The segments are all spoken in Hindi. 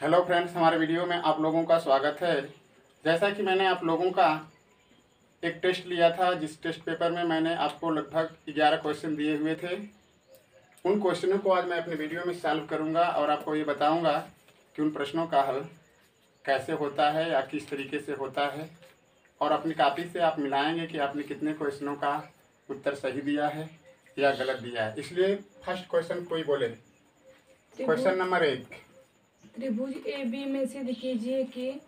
हेलो फ्रेंड्स, हमारे वीडियो में आप लोगों का स्वागत है। जैसा कि मैंने आप लोगों का एक टेस्ट लिया था, जिस टेस्ट पेपर में मैंने आपको लगभग 11 क्वेश्चन दिए हुए थे, उन क्वेश्चनों को आज मैं अपने वीडियो में सॉल्व करूंगा और आपको ये बताऊंगा कि उन प्रश्नों का हल कैसे होता है या किस तरीके से होता है, और अपनी कॉपी से आप मिलाएंगे कि आपने कितने क्वेश्चनों का उत्तर सही दिया है या गलत दिया है। इसलिए फर्स्ट क्वेश्चन कोई बोले। क्वेश्चन नंबर 1, त्रिभुज ए बी में सिद्ध कीजिए कि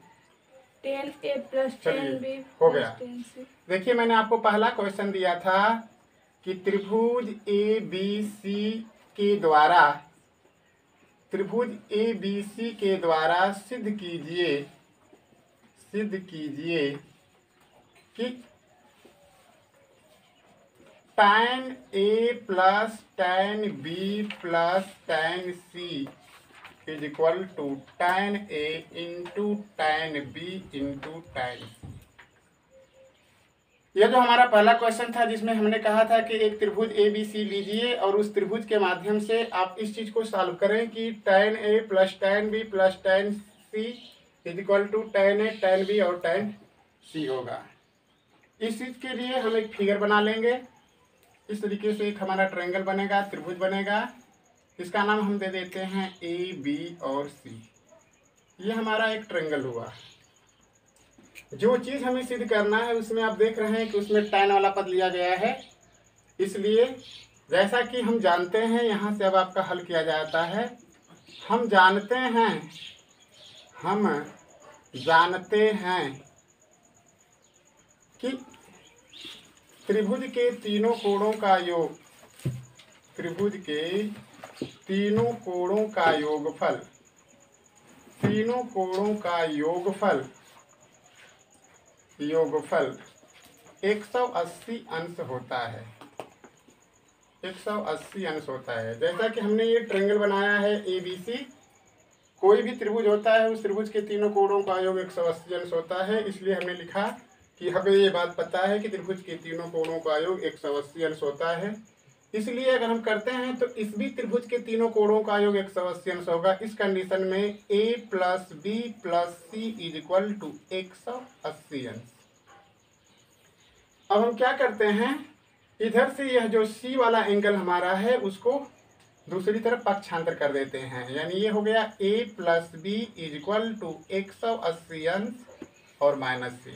10A + 10B हो + गया। 10C। देखिए, मैंने आपको पहला क्वेश्चन दिया था कि त्रिभुज ए बी सी के द्वारा सिद्ध कीजिए कि tan A + tan B + tan C = tan A × tan B × tan C। यह जो हमारा पहला क्वेश्चन था, जिसमें हमने कहा था कि एक त्रिभुज ए बी सी लीजिए और उस त्रिभुज के माध्यम से आप इस चीज को सॉल्व करें कि tan A + tan B + tan C = tan A tan B और tan C होगा। इस चीज के लिए हम एक फिगर बना लेंगे। इस तरीके से एक हमारा ट्रायंगल बनेगा, त्रिभुज बनेगा। इसका नाम हम दे देते हैं ए बी और सी। ये हमारा एक ट्रायंगल हुआ। जो चीज हमें सिद्ध करना है उसमें आप देख रहे हैं कि उसमें tan वाला पद लिया गया है। इसलिए जैसा कि हम जानते हैं, यहाँ से अब आपका हल किया जाता है। हम जानते हैं कि त्रिभुज के तीनों कोणों का योगफल 180 अंश होता है। 180 अंश होता है। जैसा कि हमने ये ट्रायंगल बनाया है ए बी सी। कोई भी त्रिभुज होता है, उस त्रिभुज के तीनों कोणों का योग 180 अंश होता है। इसलिए हमने लिखा कि हमें ये बात पता है कि त्रिभुज के तीनों कोणों का योग 180 अंश होता है। इसलिए अगर हम करते हैं तो इस भी त्रिभुज के तीनों कोणों का योग 180 अंश होगा। इस कंडीशन में A + B + C = 180 अंश। अब हम क्या करते हैं, इधर से यह जो C वाला एंगल हमारा है उसको दूसरी तरफ पक्षांतर कर देते हैं। यानी ये हो गया A + B = 180 अंश और -C।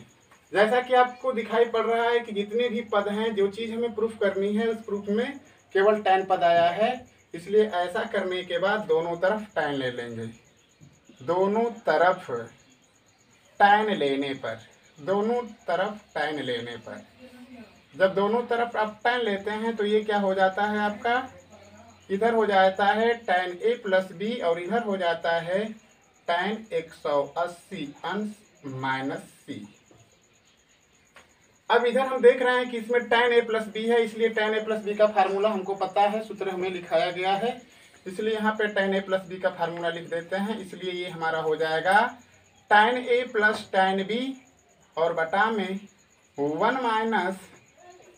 जैसा कि आपको दिखाई पड़ रहा है कि जितने भी पद हैं, जो चीज हमें प्रूफ करनी है, उस प्रूफ में केवल tan पद आया है। इसलिए ऐसा करने के बाद दोनों तरफ tan ले लेंगे। दोनों तरफ tan लेने पर जब दोनों तरफ आप tan लेते हैं तो ये क्या हो जाता है आपका, इधर हो जाता है tan A + B और इधर हो जाता है tan 180 अंश -C। अब इधर हम देख रहे हैं कि इसमें tan A + B है, इसलिए tan A + B का फार्मूला हमको पता है, सूत्र हमें लिखाया गया है। इसलिए यहाँ पे tan A + B का फार्मूला लिख देते हैं। इसलिए ये हमारा हो जाएगा tan A + tan B और बटा में 1 -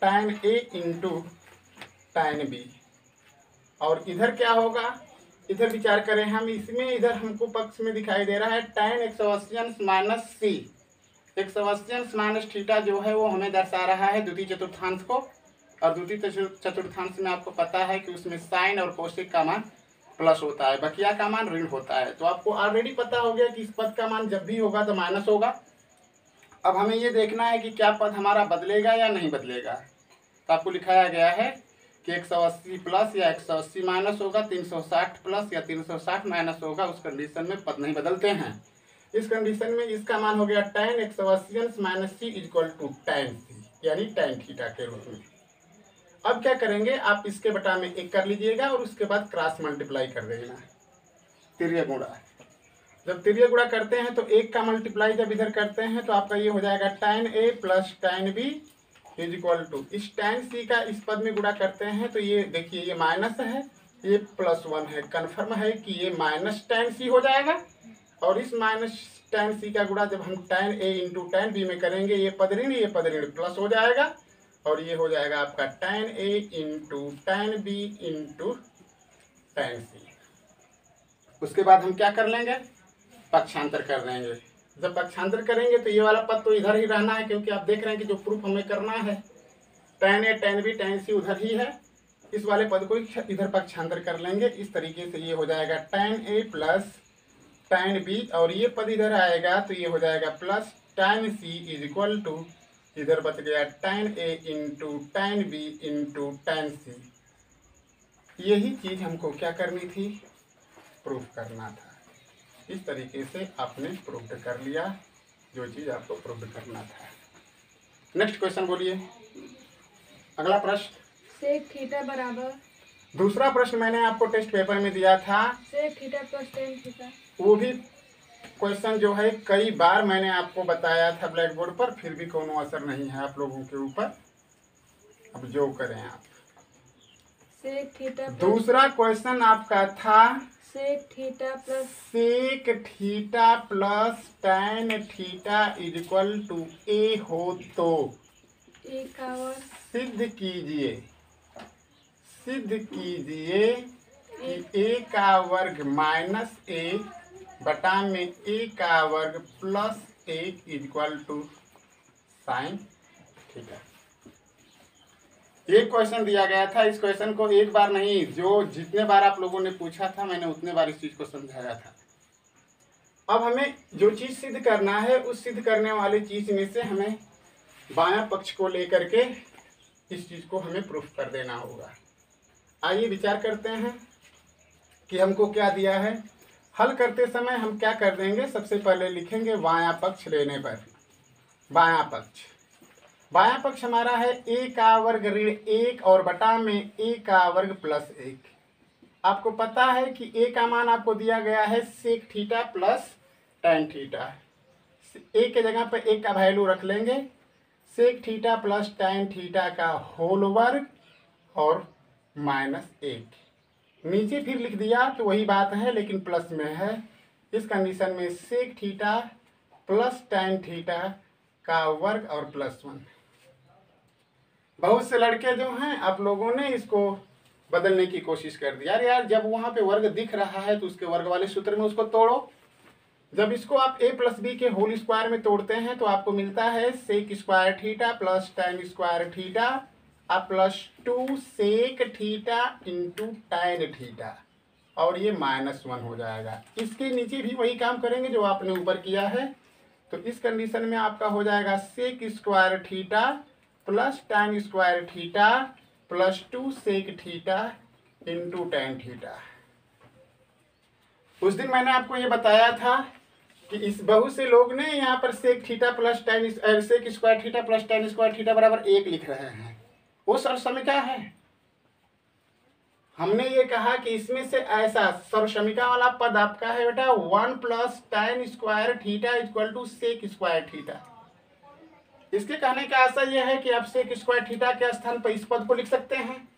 tan A × tan B। और इधर क्या होगा, इधर विचार करें हम। इसमें इधर हमको पक्ष में दिखाई दे रहा है tan 180 अंश -C। 180 अंश -θ जो है वो हमें दर्शा रहा है द्वितीय चतुर्थांश को। और द्वितीय चतुर्थांश में आपको पता है कि उसमें साइन और कोसेक का मान प्लस होता है, बकिया का मान ऋण होता है। तो आपको ऑलरेडी पता हो गया कि इस पद का मान जब भी होगा तो माइनस होगा। अब हमें ये देखना है कि क्या पद हमारा बदलेगा या नहीं बदलेगा। तो आपको लिखाया गया है कि 180 प्लस या 180 माइनस होगा, 360 प्लस या 360 माइनस होगा। उस कंडीशन में पद नहीं बदलते हैं। इस कंडीशन में इसका मान हो गया tan 180 अंश -C = tan C, यानी tan थीटा के रूप में। अब क्या करेंगे, आप इसके बटा में 1 कर लीजिएगा और उसके बाद क्रॉस मल्टीप्लाई कर देना, तिर्य गुणा। जब तिर्य गुणा करते हैं तो 1 का मल्टीप्लाई जब इधर करते हैं तो आपका ये हो जाएगा tan A + tan B = इस tan C का इस पद में गुणा करते हैं तो ये देखिए, ये माइनस है, ये +1 है। कन्फर्म है कि ये -tan C हो जाएगा। और इस -tan C का गुणा जब हम tan A × tan B में करेंगे, ये पद ऋण प्लस हो जाएगा और ये हो जाएगा आपका tan A × tan B × tan C। उसके बाद हम क्या कर लेंगे, पक्षांतर कर देंगे। जब पक्षांतर करेंगे तो ये वाला पद तो इधर ही रहना है, क्योंकि आप देख रहे हैं कि जो प्रूफ हमें करना है tan A tan B tan C उधर ही है। इस वाले पद को इधर पक्षांतर कर लेंगे। इस तरीके से ये हो जाएगा tan A plus tan B, और ये पद इधर आएगा तो ये हो जाएगा plus tan C is equal to, इधर बच गया tan A into tan B into tan C। यही चीज हमको क्या करनी थी, प्रूफ करना था। इस तरीके से आपने प्रूफ कर लिया जो चीज आपको प्रूफ करना था। नेक्स्ट क्वेश्चन बोलिए, अगला प्रश्न। सेक थीटा बराबर, दूसरा प्रश्न मैंने आपको टेस्ट पेपर में दिया था, sec theta plus tan theta. वो भी क्वेश्चन जो है कई बार मैंने आपको बताया था ब्लैक बोर्ड पर, फिर भी कोनो असर नहीं है आप लोगों के ऊपर। अब जो करें आप। सेक थीटा दूसरा क्वेश्चन आपका था sec theta plus sec theta plus tan theta is equal to A हो तो ए का वर्ग सिद्ध कीजिए कि a का वर्ग माइनस a बटा में a का वर्ग plus 1 equal to sine theta. एक क्वेश्चन दिया गया था। इस क्वेश्चन को एक बार नहीं, जो जितने बार आप लोगों ने पूछा था मैंने उतने बार इस चीज को समझाया था। अब हमें जो चीज सिद्ध करना है, उस सिद्ध करने वाली चीज में से हमें बायां पक्ष को लेकर के इस चीज को हमें प्रूफ कर देना होगा। आइए विचार करते हैं कि हमको क्या दिया है। हल करते समय हम क्या कर देंगे, सबसे पहले लिखेंगे बायां पक्ष लेने पर। बायां पक्ष हमारा है a का वर्ग ऋण 1 और बटा में a का वर्ग प्लस 1। आपको पता है कि a का मान आपको दिया गया है sec theta plus tan theta. a के जगह पर 1 का वैल्यू रख लेंगे, sec theta plus tan theta का होल वर्ग और माइनस 1। नीचे फिर लिख दिया तो वही बात है लेकिन प्लस में है। इस कंडीशन में sec theta plus tan theta का वर्ग और प्लस 1। बहुत से लड़के जो हैं आप लोगों ने इसको बदलने की कोशिश कर दी। यार जब वहाँ पे वर्ग दिख रहा है तो उसके वर्ग वाले सूत्र में उसको तोड़ो। जब इसको आप a प्लस बी के होल स्क्वायर में तोड़ते हैं तो आपको मिलता है sec square theta plus tan square theta अब plus 2 sec theta into tan theta, और ये -1 हो जाएगा। इसके नीचे भी वही काम करेंगे जो आपने ऊपर किया है। तो इस कंडीशन में आपका हो जाएगा sec square theta plus tan square theta plus 2 sec theta into tan theta. उस दिन मैंने आपको ये बताया था कि इस बहुत से लोग ने यहाँ पर sec theta plus tan sec square theta plus tan square theta बराबर 1 लिख रहे हैं। वो सर्वसमीका है। हमने ये कहा कि इसमें से ऐसा सर्वसमीका वाला पद आपका है बेटा 1 plus tan square theta equal to sec square theta. इसके कहने का आशा यह है कि आप सेक स्क्वायर थीटा के स्थान पर इस पद को लिख सकते हैं,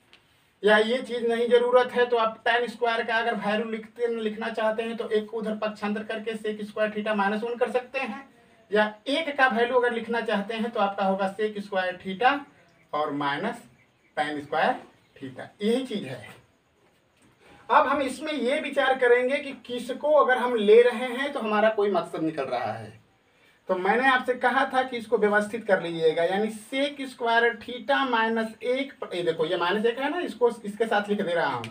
या ये चीज नहीं जरूरत है तो आप tan स्क्वायर का अगर वैल्यू लिखना चाहते हैं तो एक को उधर पक्षांतर करके सेक स्क्वायर थीटा -1 कर सकते हैं, या एक का वैल्यू अगर लिखना चाहते हैं तो आपका होगा सेक स्क्वायर थीटा और माइनस tan स्क्वायर थीटा। यही चीज है। अब हम इसमें ये विचार करेंगे कि किसको अगर हम ले रहे हैं तो हमारा कोई मकसद निकल रहा है। तो मैंने आपसे कहा था कि इसको व्यवस्थित कर लीजिएगा, यानी सेक स्क्वायर थीटा -1, ये देखो ये -1 है ना, इसको इसके साथ लिख दे रहा हूं।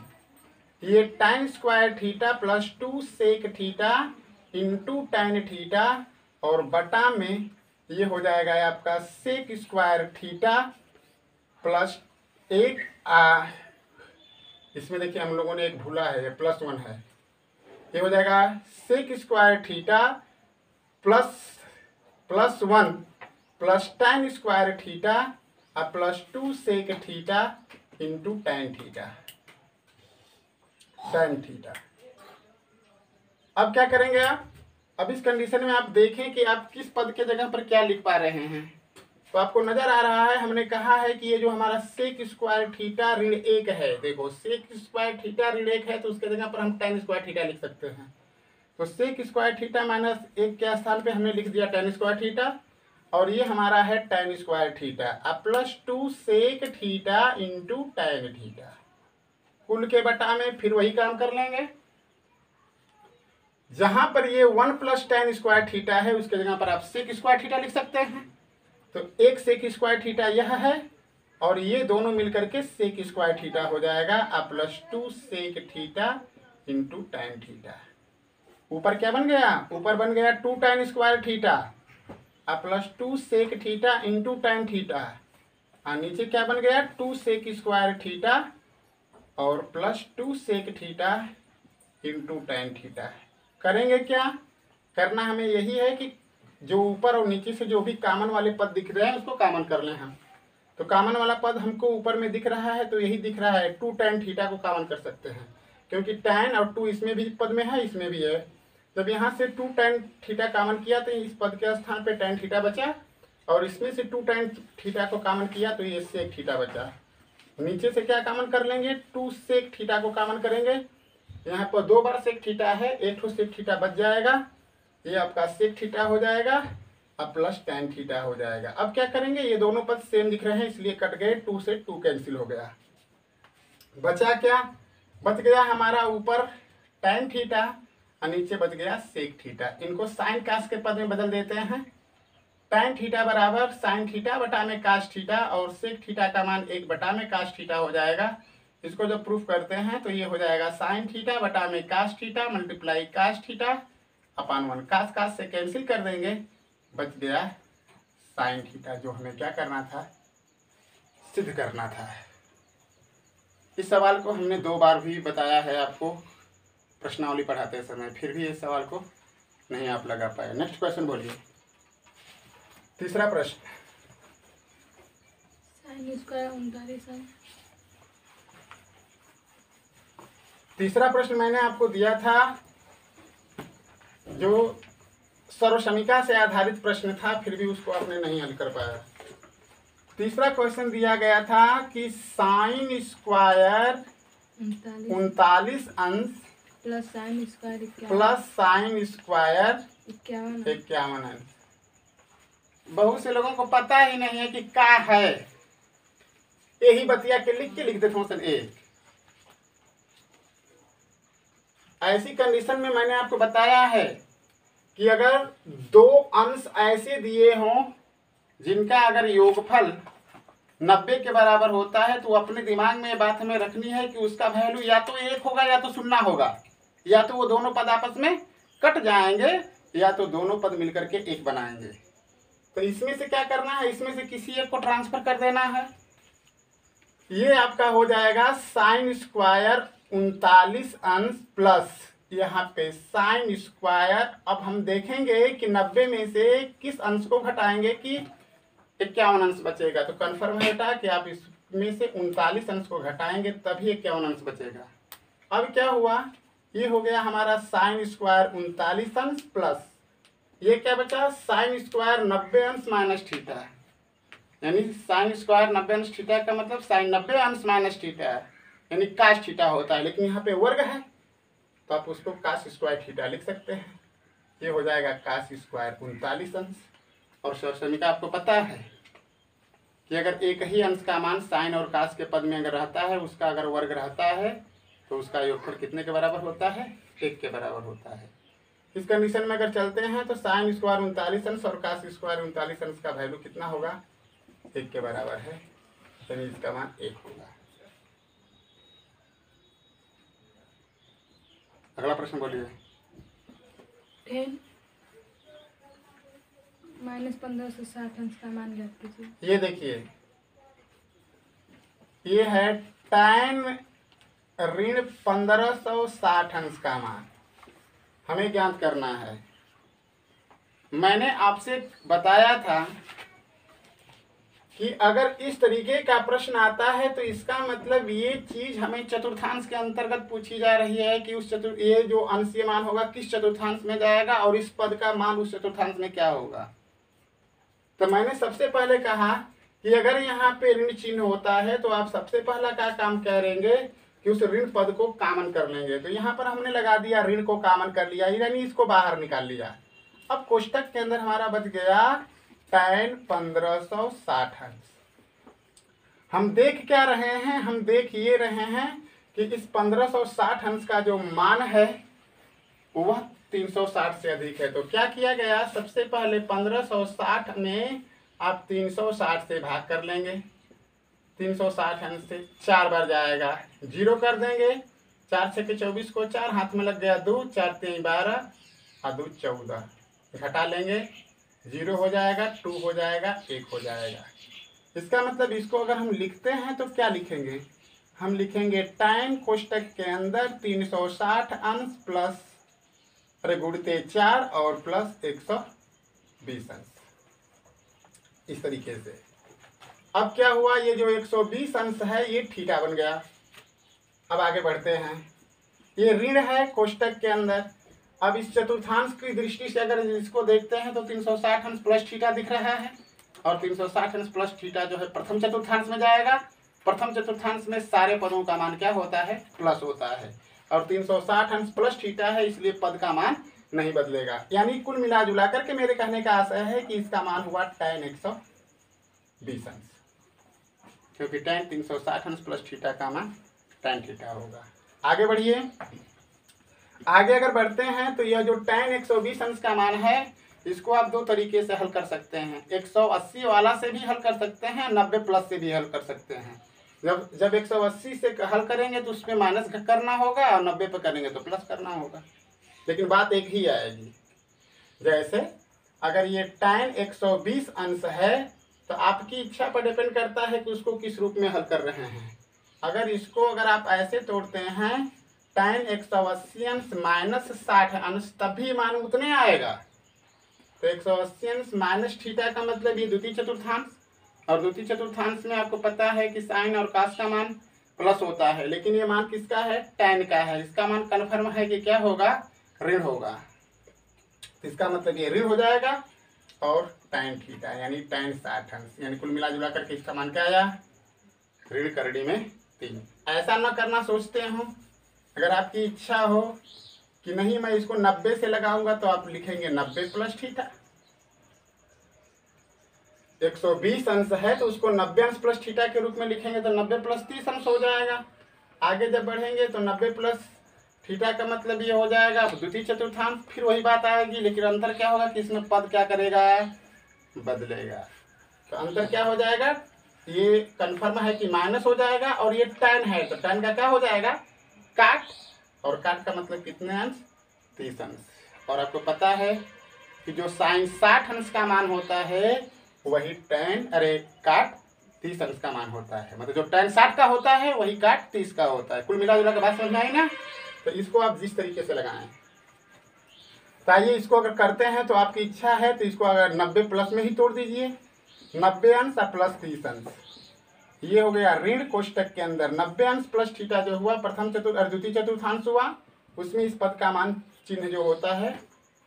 ये tan square theta plus 2 sec theta into tan theta और बटा में ये हो जाएगा आपका सेक स्क्वायर थीटा प्लस 1। इसमें देखिए हम लोगों ने एक भूला है, ये +1 है। ये हो जाएगा sec square theta plus 1 plus tan square theta और plus 2 sec theta into tan theta. अब क्या करेंगे आप? अब इस कंडीशन में आप देखें कि आप किस पद के जगह पर क्या लिख पा रहे हैं। तो आपको नजर आ रहा है, हमने कहा है कि ये जो हमारा सेक स्क्वायर थीटा ऋण 1 है, देखो सेक स्क्वायर थीटा ऋण 1 है तो उसके जगह पर हम tan स्क्वायर थीटा लिख सकते हैं। तो सेक स्क्वायर थीटा -1 के स्थान पे हमने लिख दिया tan स्क्वायर थीटा, और ये हमारा है tan स्क्वायर थीटा अब plus 2 sec theta into tan theta. कुल के बटा में फिर वही काम कर लेंगे। जहां पर ये 1 प्लस tan स्क्वायर थीटा है उसके जगह पर आप सेक स्क्वायर थीटा लिख सकते हैं। तो एक सेक स्क्वायर थीटा यह है और ये दोनों मिलकर के सेक स्क्वायर थीटा हो जाएगा plus 2 sec theta into tan theta. ऊपर क्या बन गया, ऊपर बन गया 2 tan square theta plus 2 sec theta into tan theta और नीचे क्या बन गया 2 सेक स्क्वायर थीटा और plus 2 sec theta into tan theta. करेंगे क्या, करना हमें यही है कि जो ऊपर और नीचे से जो भी कॉमन वाले पद दिख रहे हैं उसको कॉमन कर लें हम। तो कॉमन वाला पद हमको ऊपर में दिख रहा है तो यही दिख रहा है 2 tan थीटा को कॉमन कर सकते हैं क्योंकि tan और 2 इसमें भी पद में है इसमें भी है। जब यहाँ से 2 tan थीटा कॉमन किया तो इस पद के स्थान पे tan थीटा बचा और इसमें से 2 tan थीटा को कॉमन किया तो ये सेक थीटा बचा। नीचे से क्या कॉमन कर लेंगे 2 सेक थीटा को कॉमन करेंगे। यहाँ पर 2 बार सेक थीटा है, एक ठो सेक थीटा बच जाएगा, ये आपका सेक थीटा हो जाएगा अब प्लस tan थीटा हो जाएगा। अब क्या करेंगे, ये दोनों पद सेम दिख रहे हैं इसलिए कट गए, 2 से 2 कैंसिल हो गया। बचा क्या, बच गया हमारा ऊपर tan थीटा और नीचे बच गया सेक थीटा। इनको साइन कास के पद में बदल देते हैं। tan थीटा बराबर साइन थीटा बटा में कास थीटा और सेक थीटा का मान 1 बटा में कास थीटा हो जाएगा। इसको जब प्रूफ करते हैं तो ये हो जाएगा साइन थीटा बटा में cos theta multiply cos theta upon 1। Cos cos से कैंसिल कर देंगे, बच गया साइन थीटा जो हमें क्या करना था, सिद्ध करना था। इस सवाल को हमने 2 बार भी बताया है आपको प्रश्नावली पढ़ाते समय, फिर भी इस सवाल को नहीं आप लगा पाए। नेक्स्ट क्वेश्चन बोलिए। तीसरा प्रश्न, साइन स्क्वायर 39 तीसरा प्रश्न मैंने आपको दिया था जो सर्वसमीका से आधारित प्रश्न था, फिर भी उसको आपने नहीं हल कर पाया। तीसरा क्वेश्चन दिया गया था कि साइन स्क्वायर 39 अंश प्लस साइन स्क्वायर 51 अंश। बहुत से लोगों को पता ही नहीं है कि क्या है, यही बतिया के लिख दे फंक्शन ए। ऐसी कंडीशन में मैंने आपको बताया है कि अगर 2 अंश ऐसे दिए हों जिनका अगर योगफल 90 के बराबर होता है तो अपने दिमाग में ये बात हमें रखनी है कि उसका वैल्यू या तो 1 होगा या तो 0 होगा, या तो वो दोनों पद आपस में कट जाएंगे या तो दोनों पद मिलकर के 1 बनाएंगे। तो इसमें से क्या करना है, इसमें से किसी एक को ट्रांसफर कर देना है। ये आपका हो जाएगा साइन स्क्वायर 39 अंश प्लस यहाँ पे साइन स्क्वायर। अब हम देखेंगे कि 90 में से किस अंश को घटाएंगे कि 51 अंश बचेगा। तो कन्फर्म है बेटा कि आप इसमें से 39 अंश को घटाएंगे तभी 51 अंश बचेगा। अब क्या हुआ, ये हो गया हमारा साइन स्क्वायर 39 अंश प्लस ये क्या बचा साइन स्क्वायर 90 अंश माइनस थीटा, यानी साइन स्क्वायर 90 अंश थीटा का मतलब साइन 90 अंश माइनस थीटा है, यानी कास थीटा होता है, लेकिन यहाँ पे वर्ग है तो आप उसको कास स्क्वायर थीटा लिख सकते हैं। ये हो जाएगा कास स्क्वायर 39 अंश। और सर्वसमीका आपको पता है कि अगर एक ही अंश का मान साइन और कास के पद में अगर रहता है, उसका अगर वर्ग रहता है तो उसका योगफल कितने के बराबर होता है, 1 के बराबर होता है। इस कंडीशन में अगर चलते हैं तो साइन स्क्वायर 39 अंश और कास स्क्वायर 39 अंश का वैल्यू कितना होगा, 1 के बराबर है, यानी इसका मान 1 होगा। अगला प्रश्न बोलिए। 10 माइनस 1560 अंश का मान ज्ञात कीजिए। ये देखिए, ये है tan ऋण 1560 अंश का मान हमें ज्ञात करना है। मैंने आपसे बताया था कि अगर इस तरीके का प्रश्न आता है तो इसका मतलब ये चीज हमें चतुर्थांश के अंतर्गत पूछी जा रही है कि उस ये जो अंशीय मान होगा किस चतुर्थांश में जाएगा और इस पद का मान उस चतुर्थांश में क्या होगा। तो मैंने सबसे पहले कहा कि अगर यहाँ पे ऋण चिन्ह होता है तो आप सबसे पहला क्या काम करेंगे कि उस ऋण पद को कॉमन कर लेंगे। तो यहाँ पर हमने लगा दिया ऋण को कॉमन कर लिया, यानी इसको बाहर निकाल लिया। अब कोष्टक के अंदर हमारा बच गया tan 1560 अंश। हम देख क्या रहे हैं, हम देख ये रहे हैं कि इस 1560 अंश का जो मान है वह 360 से अधिक है। तो क्या किया गया, सबसे पहले 1560 में आप 360 से भाग कर लेंगे। 360 अंश से 4 बार जाएगा, 0 कर देंगे। 4 6 के 24 को 4 हाथ में लग गया 2, 4 3 12 और 2 14, घटा लेंगे 0 हो जाएगा, 2 हो जाएगा, 1 हो जाएगा। इसका मतलब इसको अगर हम लिखते हैं तो क्या लिखेंगे, हम लिखेंगे tan कोष्टक के अंदर 360 अंश प्लस गुणित 4 और प्लस 120 अंश, इस तरीके से। अब क्या हुआ, ये जो 120 अंश है ये थीटा बन गया। अब आगे बढ़ते हैं, ये ऋण है कोष्टक के अंदर। अब इस चतुर्थांश की दृष्टि से अगर इसको देखते हैं तो 360 अंश प्लस थीटा दिख रहा है, और 360 अंश प्लस थीटा जो है प्रथम चतुर्थांश में जाएगा। प्रथम चतुर्थांश में सारे पदों का मान क्या होता है, प्लस होता है, और 360 अंश प्लस थीटा है, इसलिए पद का मान नहीं बदलेगा। यानी कुल मिला जुला करके मेरे कहने का आशय है कि इसका मान हुआ tan 120 अंश, क्योंकि tan 360 अंश प्लस थीटा का मान tan थीटा होगा। आगे बढ़िए, आगे अगर बढ़ते हैं तो यह जो tan 120 अंश का मान है, इसको आप दो तरीके से हल कर सकते हैं। 180 वाला से भी हल कर सकते हैं, 90 प्लस से भी हल कर सकते हैं। जब 180 से हल करेंगे तो उसमें माइनस करना होगा, और 90 पे करेंगे तो प्लस करना होगा, लेकिन बात एक ही आएगी। जैसे अगर ये tan 120 अंश है तो आपकी इच्छा पर डिपेंड करता है कि उसको किस रूप में हल कर रहे हैं। अगर आप ऐसे तोड़ते हैं tan 180 अंश माइनस 60 अंश, तब भी मान उतने आएगा। तो 180 अंश माइनस थीटा का मतलब ये द्वितीय चतुर्थांश, और द्वितीय चतुर्थांश में आपको पता है कि साइन और कास का मान प्लस होता है, लेकिन ये मान किसका है, tan का है। इसका मान कन्फर्म है कि क्या होगा, ऋण होगा। इसका मतलब ये ऋण हो जाएगा, और tan थीटा यानी tan 60 अंश, यानी कुल मिला जुला करके इसका मान क्या आया, ऋण करड़ी में 3। ऐसा न करना सोचते हो, अगर आपकी इच्छा हो कि नहीं मैं इसको 90 से लगाऊंगा तो आप लिखेंगे 90 प्लस थीटा। 120 अंश है तो उसको 90 अंश प्लस थीटा के रूप में लिखेंगे तो 90 प्लस 30 अंश हो जाएगा। आगे जब बढ़ेंगे तो 90 प्लस थीटा का मतलब ये हो जाएगा द्वितीय चतुर्थांश, फिर वही बात आएगी, लेकिन अंतर क्या होगा कि इसमें पद क्या करेगा, बदलेगा। तो अंतर क्या हो जाएगा, ये कन्फर्म है कि माइनस हो जाएगा, और ये tan है तो tan का क्या हो जाएगा, काट, और काट का मतलब कितने अंश, 30 अंश। और आपको पता है कि जो साइन 60 अंश का मान होता है वही काट 30 अंश का मान होता है। मतलब जो tan 60 का होता है वही काट 30 का होता है। कुल मिला जुला के बात समझ में आई ना। तो इसको आप जिस तरीके से लगाएं, तो आइए इसको अगर करते हैं तो आपकी इच्छा है तो इसको अगर 90 प्लस में ही तोड़ दीजिए, 90 अंश और प्लस 30 अंश, ये हो गया ऋण कोष्टक के अंदर 90 अंश प्लस थीटा जो हुआ प्रथम द्वितीय चतुर्थांश हुआ, उसमें इस पद का मान चिन्ह जो होता है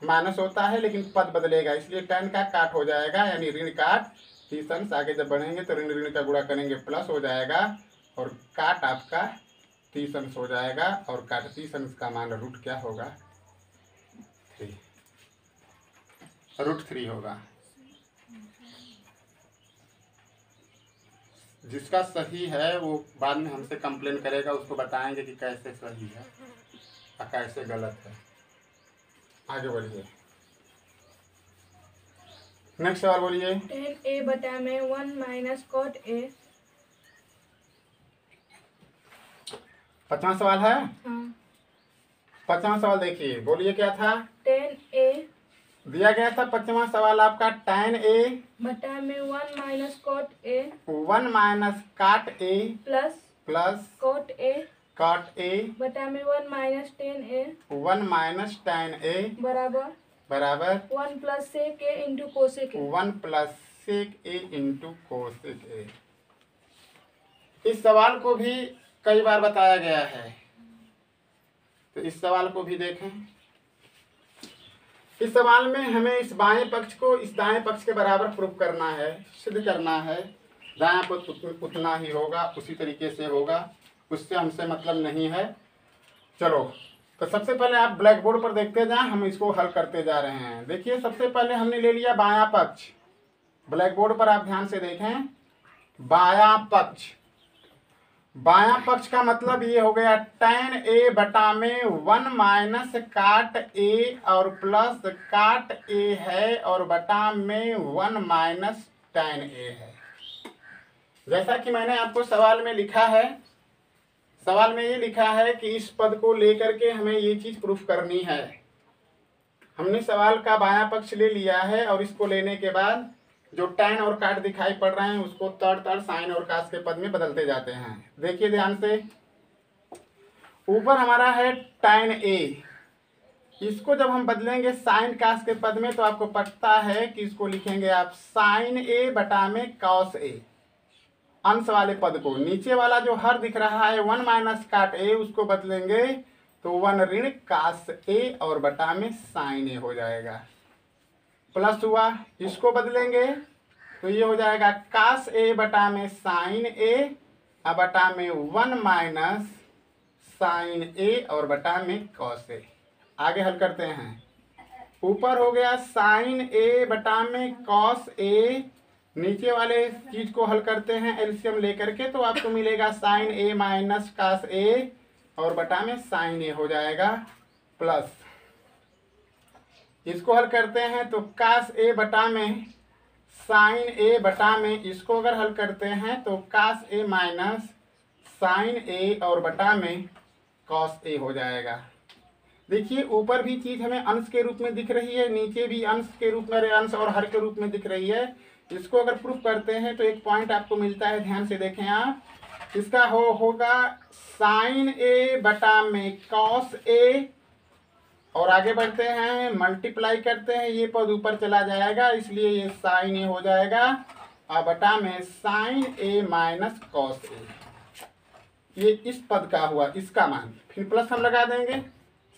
माइनस होता है, लेकिन पद बदलेगा, इसलिए tan का काट हो जाएगा, यानी ऋण काट 30 अंश। आगे जब बढ़ेंगे तो ऋण ऋण का गुणा करेंगे प्लस हो जाएगा, और काट आपका 30 अंश हो जाएगा, और काट 30 अंश का मान रूट क्या होगा, 3, √3 होगा। जिसका सही है वो बाद में हमसे कंप्लेन करेगा, उसको बताएंगे कि कैसे सही है और कैसे गलत है। आगे बढ़िए, नेक्स्ट सवाल बोलिए। tan a बटा में 1 माइनस cot a। 50वां सवाल है। हाँ। 50वां सवाल देखिए, बोलिए क्या था, tan a दिया गया था 50वां सवाल आपका, tan a बटा में 1 माइनस cot a 1 माइनस काट a प्लस cot a काट a बटा में 1 minus tan a 1 minus tan a बराबर 1 plus sec a into cosec a। 1 plus sec a into cosec a। इस सवाल को भी कई बार बताया गया है, तो इस सवाल को भी देखें। इस सवाल में हमें इस बाएं पक्ष को इस दाएं पक्ष के बराबर प्रूव करना है, सिद्ध करना है। दायां पक्ष उतना ही होगा, उसी तरीके से होगा, उससे हमसे मतलब नहीं है। चलो, तो सबसे पहले आप ब्लैक बोर्ड पर देखते जाएं, हम इसको हल करते जा रहे हैं। देखिए, सबसे पहले हमने ले लिया बायां पक्ष। ब्लैक बोर्ड पर आप ध्यान से देखें, बायां पक्ष बायां पक्ष का मतलब ये हो गया tan a बटा में 1 माइनस काट a और प्लस काट a है और बटा में 1 माइनस tan a है। जैसा कि मैंने आपको सवाल में लिखा है, सवाल में ये लिखा है कि इस पद को लेकर के हमें ये चीज प्रूफ करनी है। हमने सवाल का बायां पक्ष ले लिया है और इसको लेने के बाद जो tan और काट दिखाई पड़ रहे हैं उसको तड़ साइन और कास के पद में बदलते जाते हैं। देखिए ध्यान से, ऊपर हमारा है tan a, इसको जब हम बदलेंगे साइन कास के पद में तो आपको पता है कि इसको लिखेंगे आप साइन a बटा में कॉस a। अंश वाले पद को, नीचे वाला जो हर दिख रहा है 1 माइनस काट a, उसको बदलेंगे तो 1 ऋण कास a और बटा में साइन a हो जाएगा। प्लस हुआ, इसको बदलेंगे तो ये हो जाएगा कास a बटा में साइन a और बटा में 1 माइनस साइन a और बटा में कॉस a। आगे हल करते हैं। ऊपर हो गया साइन a बटा में कॉस a, नीचे वाले चीज को हल करते हैं एलसीएम लेकर के तो आपको मिलेगा sine a minus cos a और बटा में साइन a हो जाएगा। प्लस इसको हल करते हैं तो कास a बटा में साइन a बटा में, इसको अगर हल करते हैं तो cos a minus sine a और बटा में कॉस a हो जाएगा। देखिए ऊपर भी चीज हमें अंश के रूप में दिख रही है, नीचे भी अंश के रूप में, अंश और हर के रूप में दिख रही है। इसको अगर प्रूफ करते हैं तो एक पॉइंट आपको मिलता है, ध्यान से देखें आप। इसका होगा साइन a बटा में कॉस a और आगे बढ़ते हैं, मल्टीप्लाई करते हैं, ये पद ऊपर चला जाएगा इसलिए ये साइन a हो जाएगा और बटा में sine a minus cos a। ये इस पद का हुआ, इसका मान, फिर प्लस हम लगा देंगे।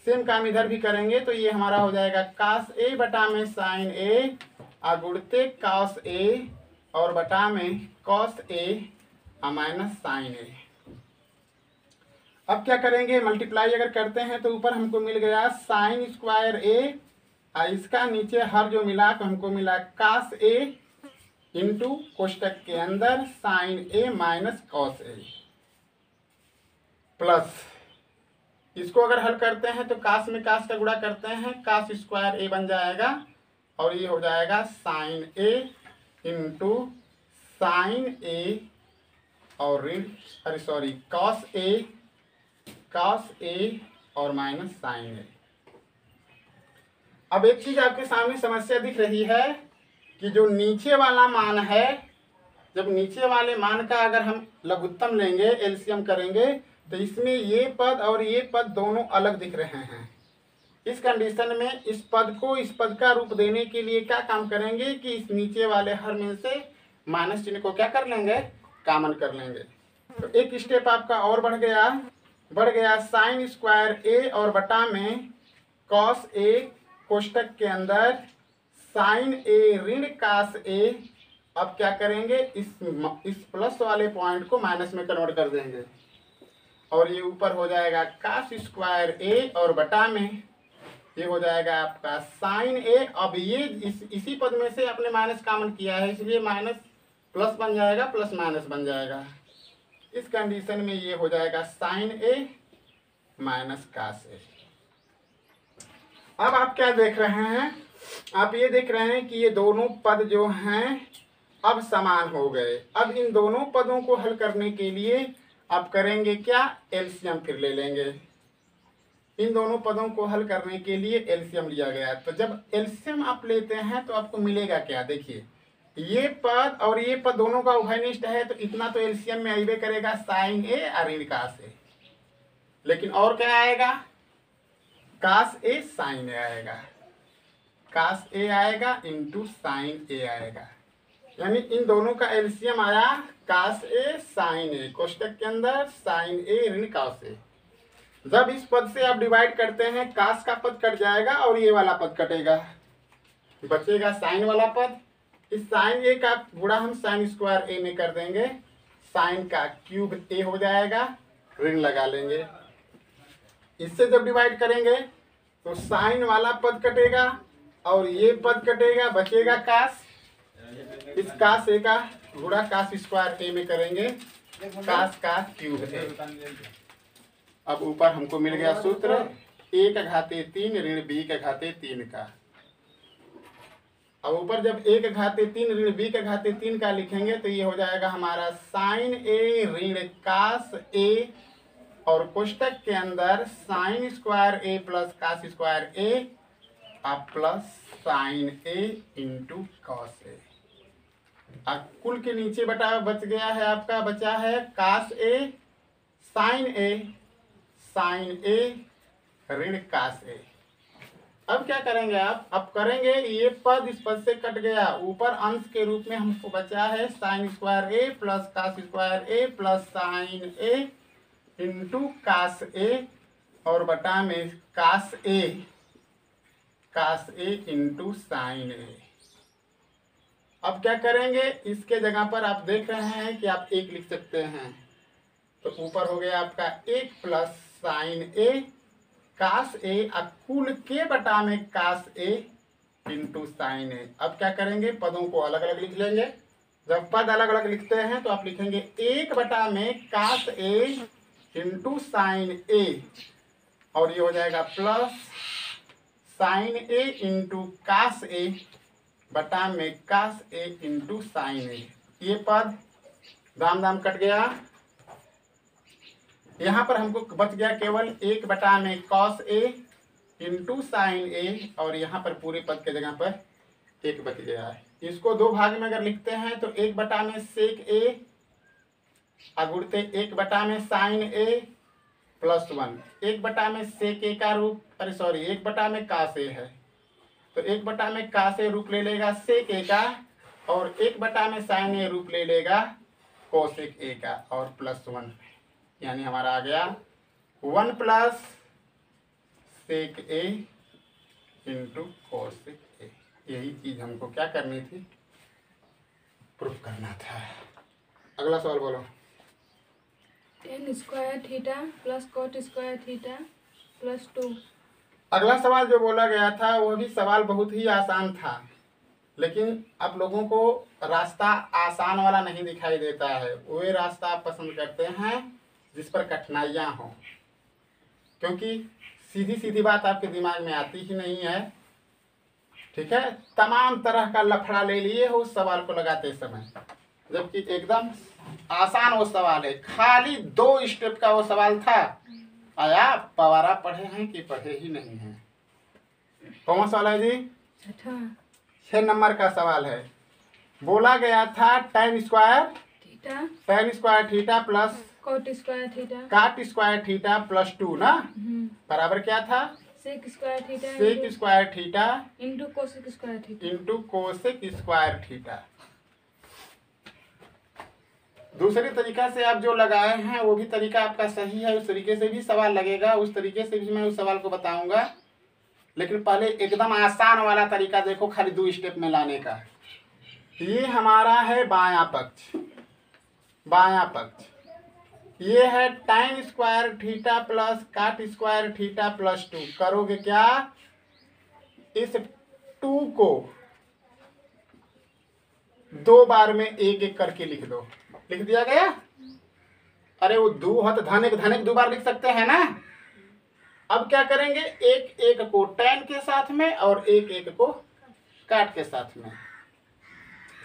सेम काम इधर भी करेंगे तो ये हमारा हो जाएगा कास a बटा में साइन a गुणते कॉस a और बटा में cos a minus sine a। अब क्या करेंगे, मल्टीप्लाई अगर करते हैं तो ऊपर हमको मिल गया साइन स्क्वायर a, इसका नीचे हर जो मिला तो हमको मिला कास a इंटू कोष्टक के अंदर sine a minus cos a। Plus इसको अगर हल करते हैं तो कास में कास का गुणा करते हैं, कास स्क्वायर a बन जाएगा और ये हो जाएगा sine a into sine a और ऋण कॉस a और माइनस साइन a। अब एक चीज आपके सामने समस्या दिख रही है कि जो नीचे वाला मान है, जब नीचे वाले मान का अगर हम लघुत्तम लेंगे, एलसीएम करेंगे तो इसमें ये पद और ये पद दोनों अलग दिख रहे हैं। इस कंडीशन में इस पद को इस पद का रूप देने के लिए क्या काम करेंगे कि इस नीचे वाले हर में से माइनस चिन्ह को क्या कर लेंगे, कॉमन कर लेंगे। तो एक स्टेप आपका और बढ़ गया साइन स्क्वायर a और बटा में कॉस a कोष्टक के अंदर साइन a ऋण कास a। अब क्या करेंगे, इस प्लस वाले पॉइंट को माइनस में कन्वर्ट कर देंगे और ये ऊपर हो जाएगा कास स्क्वायर a और बटा में ये हो जाएगा आपका साइन a। अब ये इसी पद में से अपने माइनस कॉमन किया है इसलिए माइनस प्लस बन जाएगा, प्लस माइनस बन जाएगा। इस कंडीशन में ये हो जाएगा sine a minus cos a। अब आप क्या देख रहे हैं, आप ये देख रहे हैं कि ये दोनों पद जो हैं अब समान हो गए। अब इन दोनों पदों को हल करने के लिए आप करेंगे क्या, एलसीएम फिर ले लेंगे। इन दोनों पदों को हल करने के लिए एलसीएम लिया गया। तो जब एलसीएम आप लेते हैं तो आपको मिलेगा क्या, देखिए ये पद और ये पद दोनों का उभयनिष्ठ है तो इतना तो एलसीएम में आइबे करेगा साइन a और ऋण कास a। लेकिन और क्या आएगा, कास a साइन a आएगा, कास a आएगा इंटू साइन a आएगा। यानी इन दोनों का एलसीएम आया कास a साइन a, कोष्टक के अंदर साइन a ऋण कास a। जब इस पद से आप डिवाइड करते हैं कास का पद कट जाएगा और ये वाला पद कटेगा, बचेगा साइन वाला पद। इस साइन a का गुणा हम साइन स्क्वायर a में कर देंगे, साइन का क्यूब a हो जाएगा, ऋण लगा लेंगे। इससे जब डिवाइड करेंगे तो साइन वाला पद कटेगा और ये पद कटेगा, बचेगा कास। इस कास a का गुणा कास स्क्वायर a में करेंगे कास का क्यूब है। अब ऊपर हमको मिल गया सूत्र a का घाते 3 ऋण b का घाते 3 का। अब ऊपर जब a का घाते 3 ऋण b का घाते 3 का लिखेंगे तो ये हो जाएगा हमारा साइन a ऋण कास a और कोष्टक के अंदर sine square a plus cos square a अब plus sine a into cos a। अब कुल के नीचे बटा बच गया है आपका, बचा है कास a साइन a ऋण कास a। अब क्या करेंगे आप, अब करेंगे ये पद इस पद से कट गया, ऊपर अंश के रूप में हमको बचा है sine square a plus cos square a plus sine a into cos a और बटा में cos a into sine a। अब क्या करेंगे, इसके जगह पर आप देख रहे हैं कि आप 1 लिख सकते हैं, तो ऊपर हो गया आपका 1 plus sine a cos a अब कुल के बटा में cos a into sine a। अब क्या करेंगे, पदों को अलग अलग लिख लेंगे। जब पद अलग अलग लिखते हैं तो आप लिखेंगे 1 बटा में cos a into sine a और ये हो जाएगा plus sine a into cos a बटा में cos a into sine a। ये पद दाम दाम कट गया। यहाँ पर हमको बच गया केवल 1 बटा में cos a into sine a और यहाँ पर पूरे पद के जगह पर 1 बच गया है। इसको 2 भाग में अगर लिखते हैं तो 1 बटा में सेक a अगुणते 1 बटा में साइन a प्लस 1, 1 बटा में सेक a का रूप, अरे सॉरी 1 बटा में कास a है तो 1 बटा में कास a रूप ले लेगा सेक a का और 1 बटा में साइन a रूप ले लेगा कोसेक a का और प्लस 1, यानी हमारा आ गया 1 plus sec a into cosec a। यही चीज हमको क्या करनी थी, प्रूफ करना था। अगला सवाल बोलो। Tan square theta plus cot square theta plus 2। अगला सवाल जो बोला गया था वो भी सवाल बहुत ही आसान था, लेकिन आप लोगों को रास्ता आसान वाला नहीं दिखाई देता है। वही रास्ता आप पसंद करते हैं जिस पर कठिनाइयाँ हों, क्योंकि सीधी सीधी बात आपके दिमाग में आती ही नहीं है। ठीक है, तमाम तरह का लफड़ा ले लिए हो उस सवाल को लगाते समय, जबकि एकदम आसान वो सवाल है। खाली 2 स्टेप का वो सवाल था। आया पवारा पढ़े हैं कि पढ़े ही नहीं हैं? कौन सा सवाल है जी? 6 नंबर का सवाल है। बोला गया था tan square theta plus cot square theta cot square theta plus 2 ना बराबर क्या था, sec square theta into cosec square theta into cosec square theta. दूसरे तरीका से आप जो लगाए हैं वो भी तरीका आपका सही है, उस तरीके से भी सवाल लगेगा, उस तरीके से भी मैं उस सवाल को बताऊंगा। लेकिन पहले एकदम आसान वाला तरीका देखो, खाली 2 स्टेप में लाने का। ये हमारा है बायां पक्ष, ये है tan स्क्वायर थीटा प्लस काट स्क्वायर थीटा प्लस 2। करोगे क्या, इस 2 को 2 बार में 1 करके लिख दो। लिख दिया गया? अरे वो 2 है तो धनिक 2 बार लिख सकते हैं ना। अब क्या करेंगे, 1 को tan के साथ में और 1 को काट के साथ में।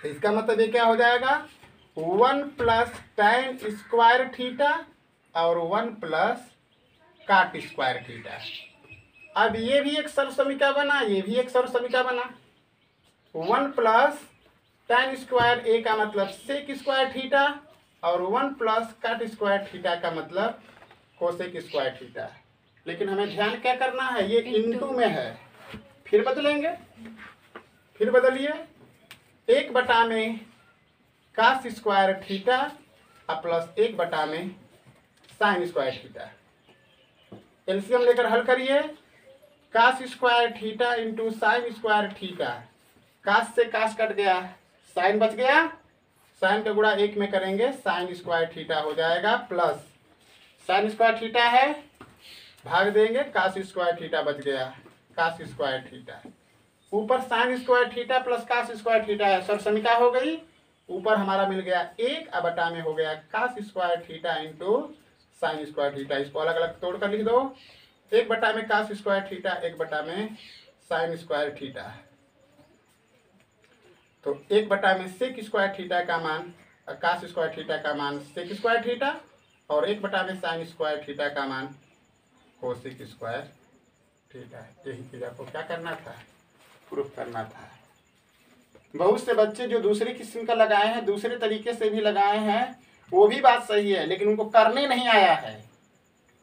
तो इसका मतलब ये क्या हो जाएगा, 1 प्लस tan स्क्वायर थीटा और 1 प्लस काट स्क्वायर थीटा। अब ये भी एक सर्वसमीका बना, ये भी एक सर्वसमीका बना। 1 प्लस tan स्क्वायर a का मतलब सेक स्क्वायर थीटा और 1 प्लस काट स्क्वायर थीटा का मतलब कोसेक स्क्वायर थीटा। लेकिन हमें ध्यान क्या करना है, ये इंटू में है। फिर बदलेंगे, फिर बदलिए 1 बटा में कास स्क्वायर थीटा और प्लस 1 बटा में साइन स्क्वायर थीटा। एलसीएम लेकर हल करिए। Cos square theta into sine square theta, cos से कास कट गया, साइन बच गया, साइन का गुणा 1 में करेंगे साइन स्क्वायर थीटा हो जाएगा प्लस साइन स्क्वायर थीटा है, भाग देंगे कास स्क्वायर थीटा बच गया, कास स्क्वायर थीटा। ऊपर sine square theta plus cos square theta है, सर्वसमीका हो गई। ऊपर हमारा मिल गया 1 अब बटा में हो गया cos square theta into sine square theta. इसको अलग अलग तोड़ कर लिख दो। 1 बटा में cos स्क्वायर थीटा, 1 बटा में साइन स्क्वायर थीटा। तो 1 बटा में सेक स्क्वायर थीटा का मान, cos स्क्वायर थीटा का मान सेक स्क्वायर थीटा, और 1 बटा में साइन स्क्वायर थीटा का मान कोसेक स्क्वायर थीटा। यही चीज आपको क्या करना था, प्रूफ करना था। बहुत से बच्चे जो दूसरे किस्म का लगाए हैं, दूसरे तरीके से भी लगाए हैं, वो भी बात सही है, लेकिन उनको करने नहीं आया है।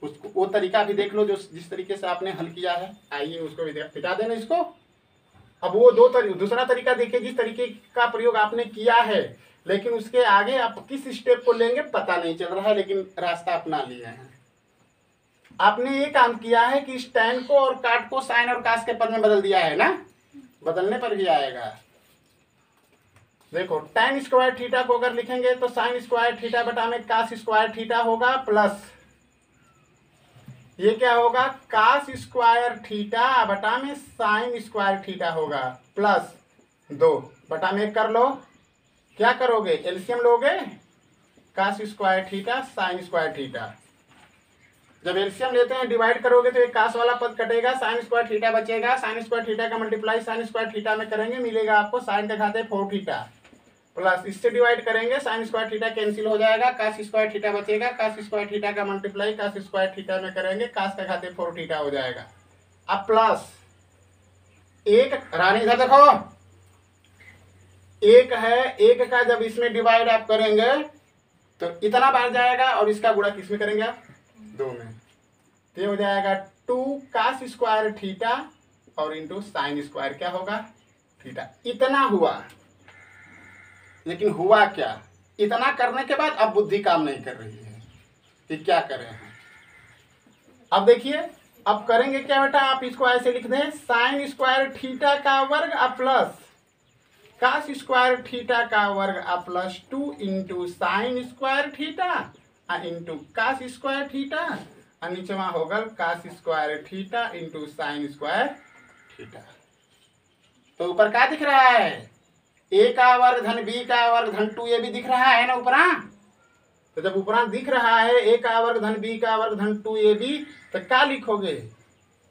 उसको वो तरीका भी देख लो जो जिस तरीके से आपने हल किया है। आइए उसको भी मिटा देना इसको। अब वो दूसरा तरीका देखिए, जिस तरीके का प्रयोग आपने किया है, लेकिन उसके आगे आप किस स्टेप को लेंगे पता नहीं चल रहा है, लेकिन रास्ता अपना लिए हैं। आपने ये काम किया है कि tan को और काट को साइन और कास के पद में बदल दिया है ना, बदलने पर भी आएगा। देखो tan स्क्वायर थीटा को अगर लिखेंगे तो साइन स्क्वायर थीटा बटा में कास स्क्वायर थीटा होगा, प्लस ये क्या होगा cos स्क्वायर थीटा बटा में साइन स्क्वायर थीटा होगा, प्लस 2 बटा में कर लो। क्या करोगे, एलसीएम लोगे, cos square theta sine square theta. जब एलसीएम लेते हैं डिवाइड करोगे तो एक कास वाला पद कटेगा, साइन स्क्वायर थीटा बचेगा। साइन स्क्वायर थीटा का मल्टीप्लाई साइन स्क्वायर थीटा में करेंगे, मिलेगा आपको साइन के घाते 4 थीटा, प्लस इससे डिवाइड करेंगे साइन स्क्वायर थीटा कैंसिल हो जाएगा, कास स्क्वायर थीटा बचेगा। कास स्क्वायर थीटा का मल्टीप्लाई कास स्क्वायर थीटा में करेंगे, कास के घाते 4 थीटा हो जाएगा। अब प्लस एक रानी इधर देखो, एक है, एक का जब इसमें डिवाइड आप करेंगे तो इतना बार जाएगा, और इसका गुणा किस में करेंगे आप, 2 में। तो हो जाएगा 2 cos स्क्वायर थीटा और इंटू साइन स्क्वायर क्या होगा थीटा। इतना हुआ, लेकिन हुआ क्या, इतना करने के बाद अब बुद्धि काम नहीं कर रही है कि क्या करें हम। अब देखिए अब करेंगे क्या बेटा, आप इसको ऐसे लिख दें, साइन स्क्वायर थीटा का वर्ग अब प्लस cos स्क्वायर थीटा का वर्ग अब plus 2 into sine square theta into cos square theta, और नीचे वहां होगा cos square theta into sine square theta. तो ऊपर क्या दिख रहा है, a का वर्ग धन b का वर्ग धन 2a भी दिख रहा है ना ऊपरा। तो जब ऊपरा दिख रहा है a का वर्ग धन b का वर्ग धन 2ab, तो क्या लिखोगे,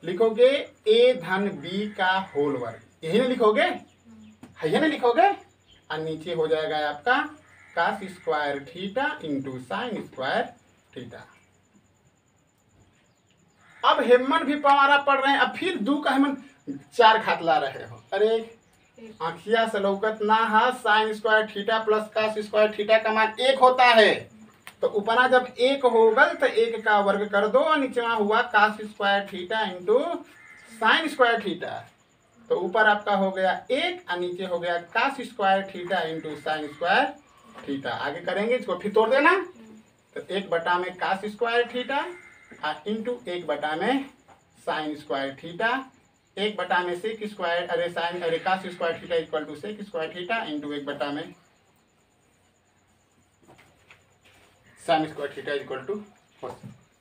लिखोगे a धन b का होल वर्ग, यही ना लिखोगे, है ना लिखोगे, और नीचे हो जाएगा आपका cos square theta into sine square theta. अब हेमन भी पवारा पढ़ रहे हैं, अब फिर 2 का हेमन 4 घात ला रहे हो। अरे आखिया से लौकत ना है, sine square theta plus cos square theta का मान 1 होता है। तो ऊपरा जब 1 होगा तो 1 का वर्ग कर दो, और नीचे वहां हुआ cos square theta into sine square theta. तो ऊपर आपका हो गया 1 और नीचे हो गया cos square theta into sine square theta. आगे करेंगे इसको फिर तोड़ देना, तो 1 बटा में cos स्क्वायर थीटा इंटू 1 बटा में साइन स्क्वायर थीटा, 1 बटा में सेक स्क्वायर अरे cos square theta equal to sec square theta into 1 बटा में sine square theta equal to.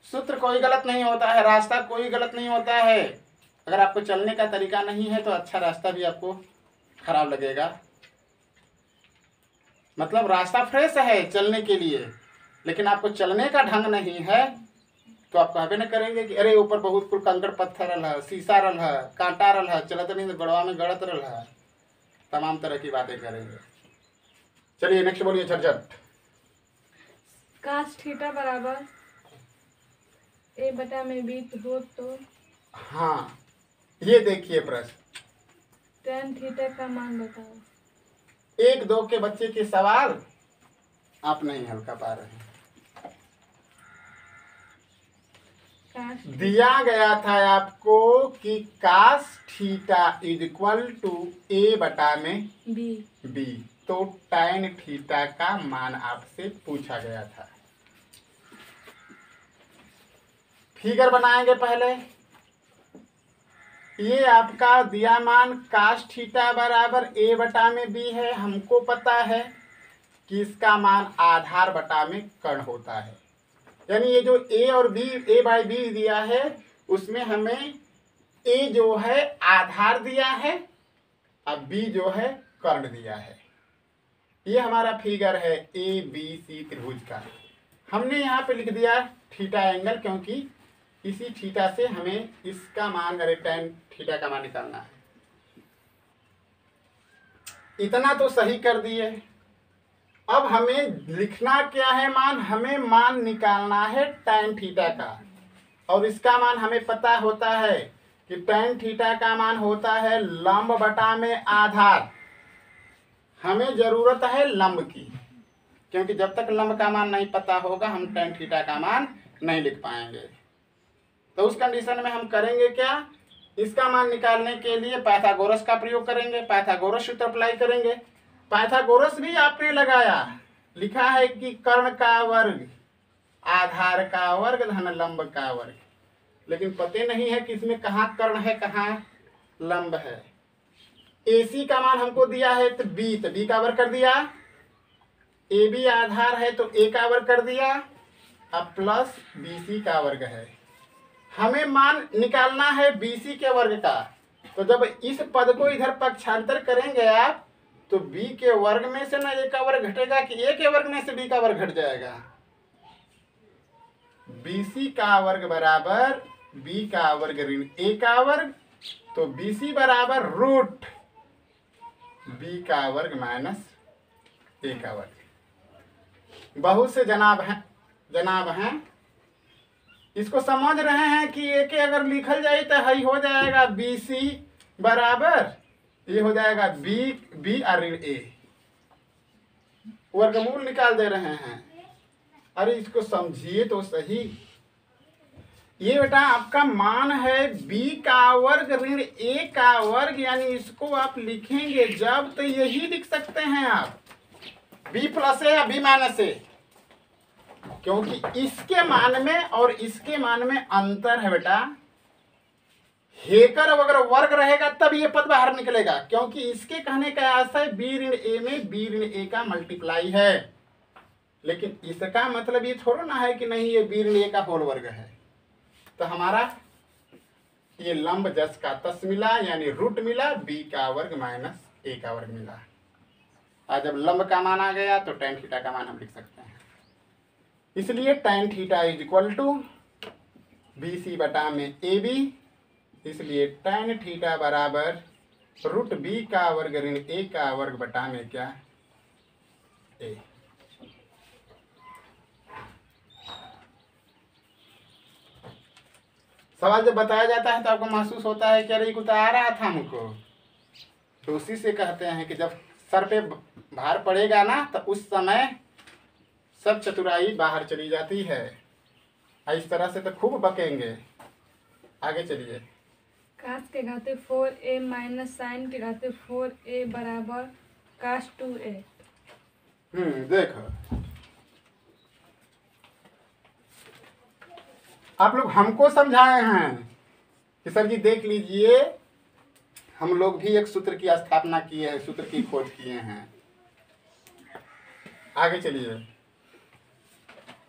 सूत्र कोई गलत नहीं होता है, रास्ता कोई गलत नहीं होता है। अगर आपको चलने का तरीका नहीं है तो अच्छा रास्ता भी आपको खराब लगेगा। मतलब रास्ता फ्रेश है चलने के लिए, लेकिन आपको चलने का ढंग नहीं है तो आप कहबे न करेंगे कि अरे ऊपर बहुत कुल कंकड़ पत्थर रहा, शीशा रहा, कांटा रहा, चलत नहीं तो गड़वा में गड़त रहा, तमाम तरह की बातें करेंगे। चलिए नेक्स्ट बोलिए झटझट। cos थीटा बराबर a बटा में b हो तो हाँ ये देखिए प्रश्न, tan थीटा का मान बताओ। 1-2 के बच्चे के सवाल आप नहीं हल कर पा रहे हैं। दिया गया था आपको कि cos theta is equal to a बटा में b, तो tan थीटा का मान आपसे पूछा गया था। फिगर बनाएंगे पहले। ये आपका दिया मान cos थीटा बराबर a बटा में b है। हमको पता है कि इसका मान आधार बटा में कर्ण होता है, यानी ये जो a और b, a बाई b दिया है उसमें हमें a जो है आधार दिया है और b जो है कर्ण दिया है। ये हमारा फिगर है ए बी सी त्रिभुज का। हमने यहाँ पे लिख दिया थीटा एंगल, क्योंकि इसी थीटा से हमें इसका मान, अरे tan थीटा का मान निकालना है। इतना तो सही कर दिए। अब हमें लिखना क्या है मान, हमें मान निकालना है tan थीटा का, और इसका मान हमें पता होता है कि tan थीटा का मान होता है लंब बटा में आधार। हमें जरूरत है लंब की, क्योंकि जब तक लंब का मान नहीं पता होगा हम tan थीटा का मान नहीं लिख पाएंगे। तो उस कंडीशन में हम करेंगे क्या, इसका मान निकालने के लिए पाइथागोरस का प्रयोग करेंगे, पाइथागोरस सूत्र अप्लाई करेंगे। पाइथागोरस भी आपने लगाया, लिखा है कि कर्ण का वर्ग आधार का वर्ग धन लंब का वर्ग, लेकिन पते नहीं है कि इसमें कहाँ कर्ण है कहाँ लंब है। AC का मान हमको दिया है तो B का वर्ग कर दिया, AB आधार है तो A का वर्ग कर दिया, अब प्लस BC का वर्ग है। हमें मान निकालना है BC के वर्ग का, तो जब इस पद को इधर पक्षांतर करेंगे आप, तो B के वर्ग में से ना A का वर्ग घटेगा कि A के वर्ग में से B का वर्ग घट जाएगा। BC का वर्ग बराबर B का वर्ग ऋण A का वर्ग, तो BC बराबर रूट B का वर्ग माइनस A का वर्ग। बहुत से जनाब हैं इसको समझ रहे हैं कि A के अगर लिखल जाए तो हई हो जाएगा BC बराबर ये हो जाएगा B और ऋण A, वर्गमूल निकाल दे रहे हैं। अरे इसको समझिए तो सही। ये बेटा आपका मान है B का वर्ग ऋण A का वर्ग, यानी इसको आप लिखेंगे जब तो यही लिख सकते हैं आप B प्लस A या B माइनस A, क्योंकि इसके मान में और इसके मान में अंतर है बेटा। हेकर अगर वर्ग रहेगा तब ये पद बाहर निकलेगा, क्योंकि इसके कहने का आशय B ऋण A में B ऋण A का मल्टीप्लाई है, लेकिन इसका मतलब ये थोड़ा ना है कि नहीं ये B ऋण A का होल वर्ग है। तो हमारा ये लंब जस का तस मिला, यानी रूट मिला B का वर्ग माइनस A का वर्ग मिला। आज जब लंब का मान आ गया तो tan थीटा का मान हम लिख सकते हैं। इसलिए tan theta is equal to BC बटा में AB, इसलिए tan थीटा बराबर रूट B का वर्ग ऋण A का वर्ग बटा में क्या A। सवाल जब बताया जाता है तो आपको महसूस होता है कि अरे कुछ आ रहा था हमको, तो उसी से कहते हैं कि जब सर पे भार पड़ेगा ना तो उस समय सब चतुराई बाहर चली जाती है। इस तरह से तो खूब बकेंगे। आगे चलिए। कास के घाते 4a माइनस साइन के घाते 4a बराबर कास 2a। देखो आप लोग हमको समझाए हैं कि सर जी देख लीजिए, हम लोग भी एक सूत्र की स्थापना किए हैं, सूत्र की खोज किए हैं। आगे चलिए।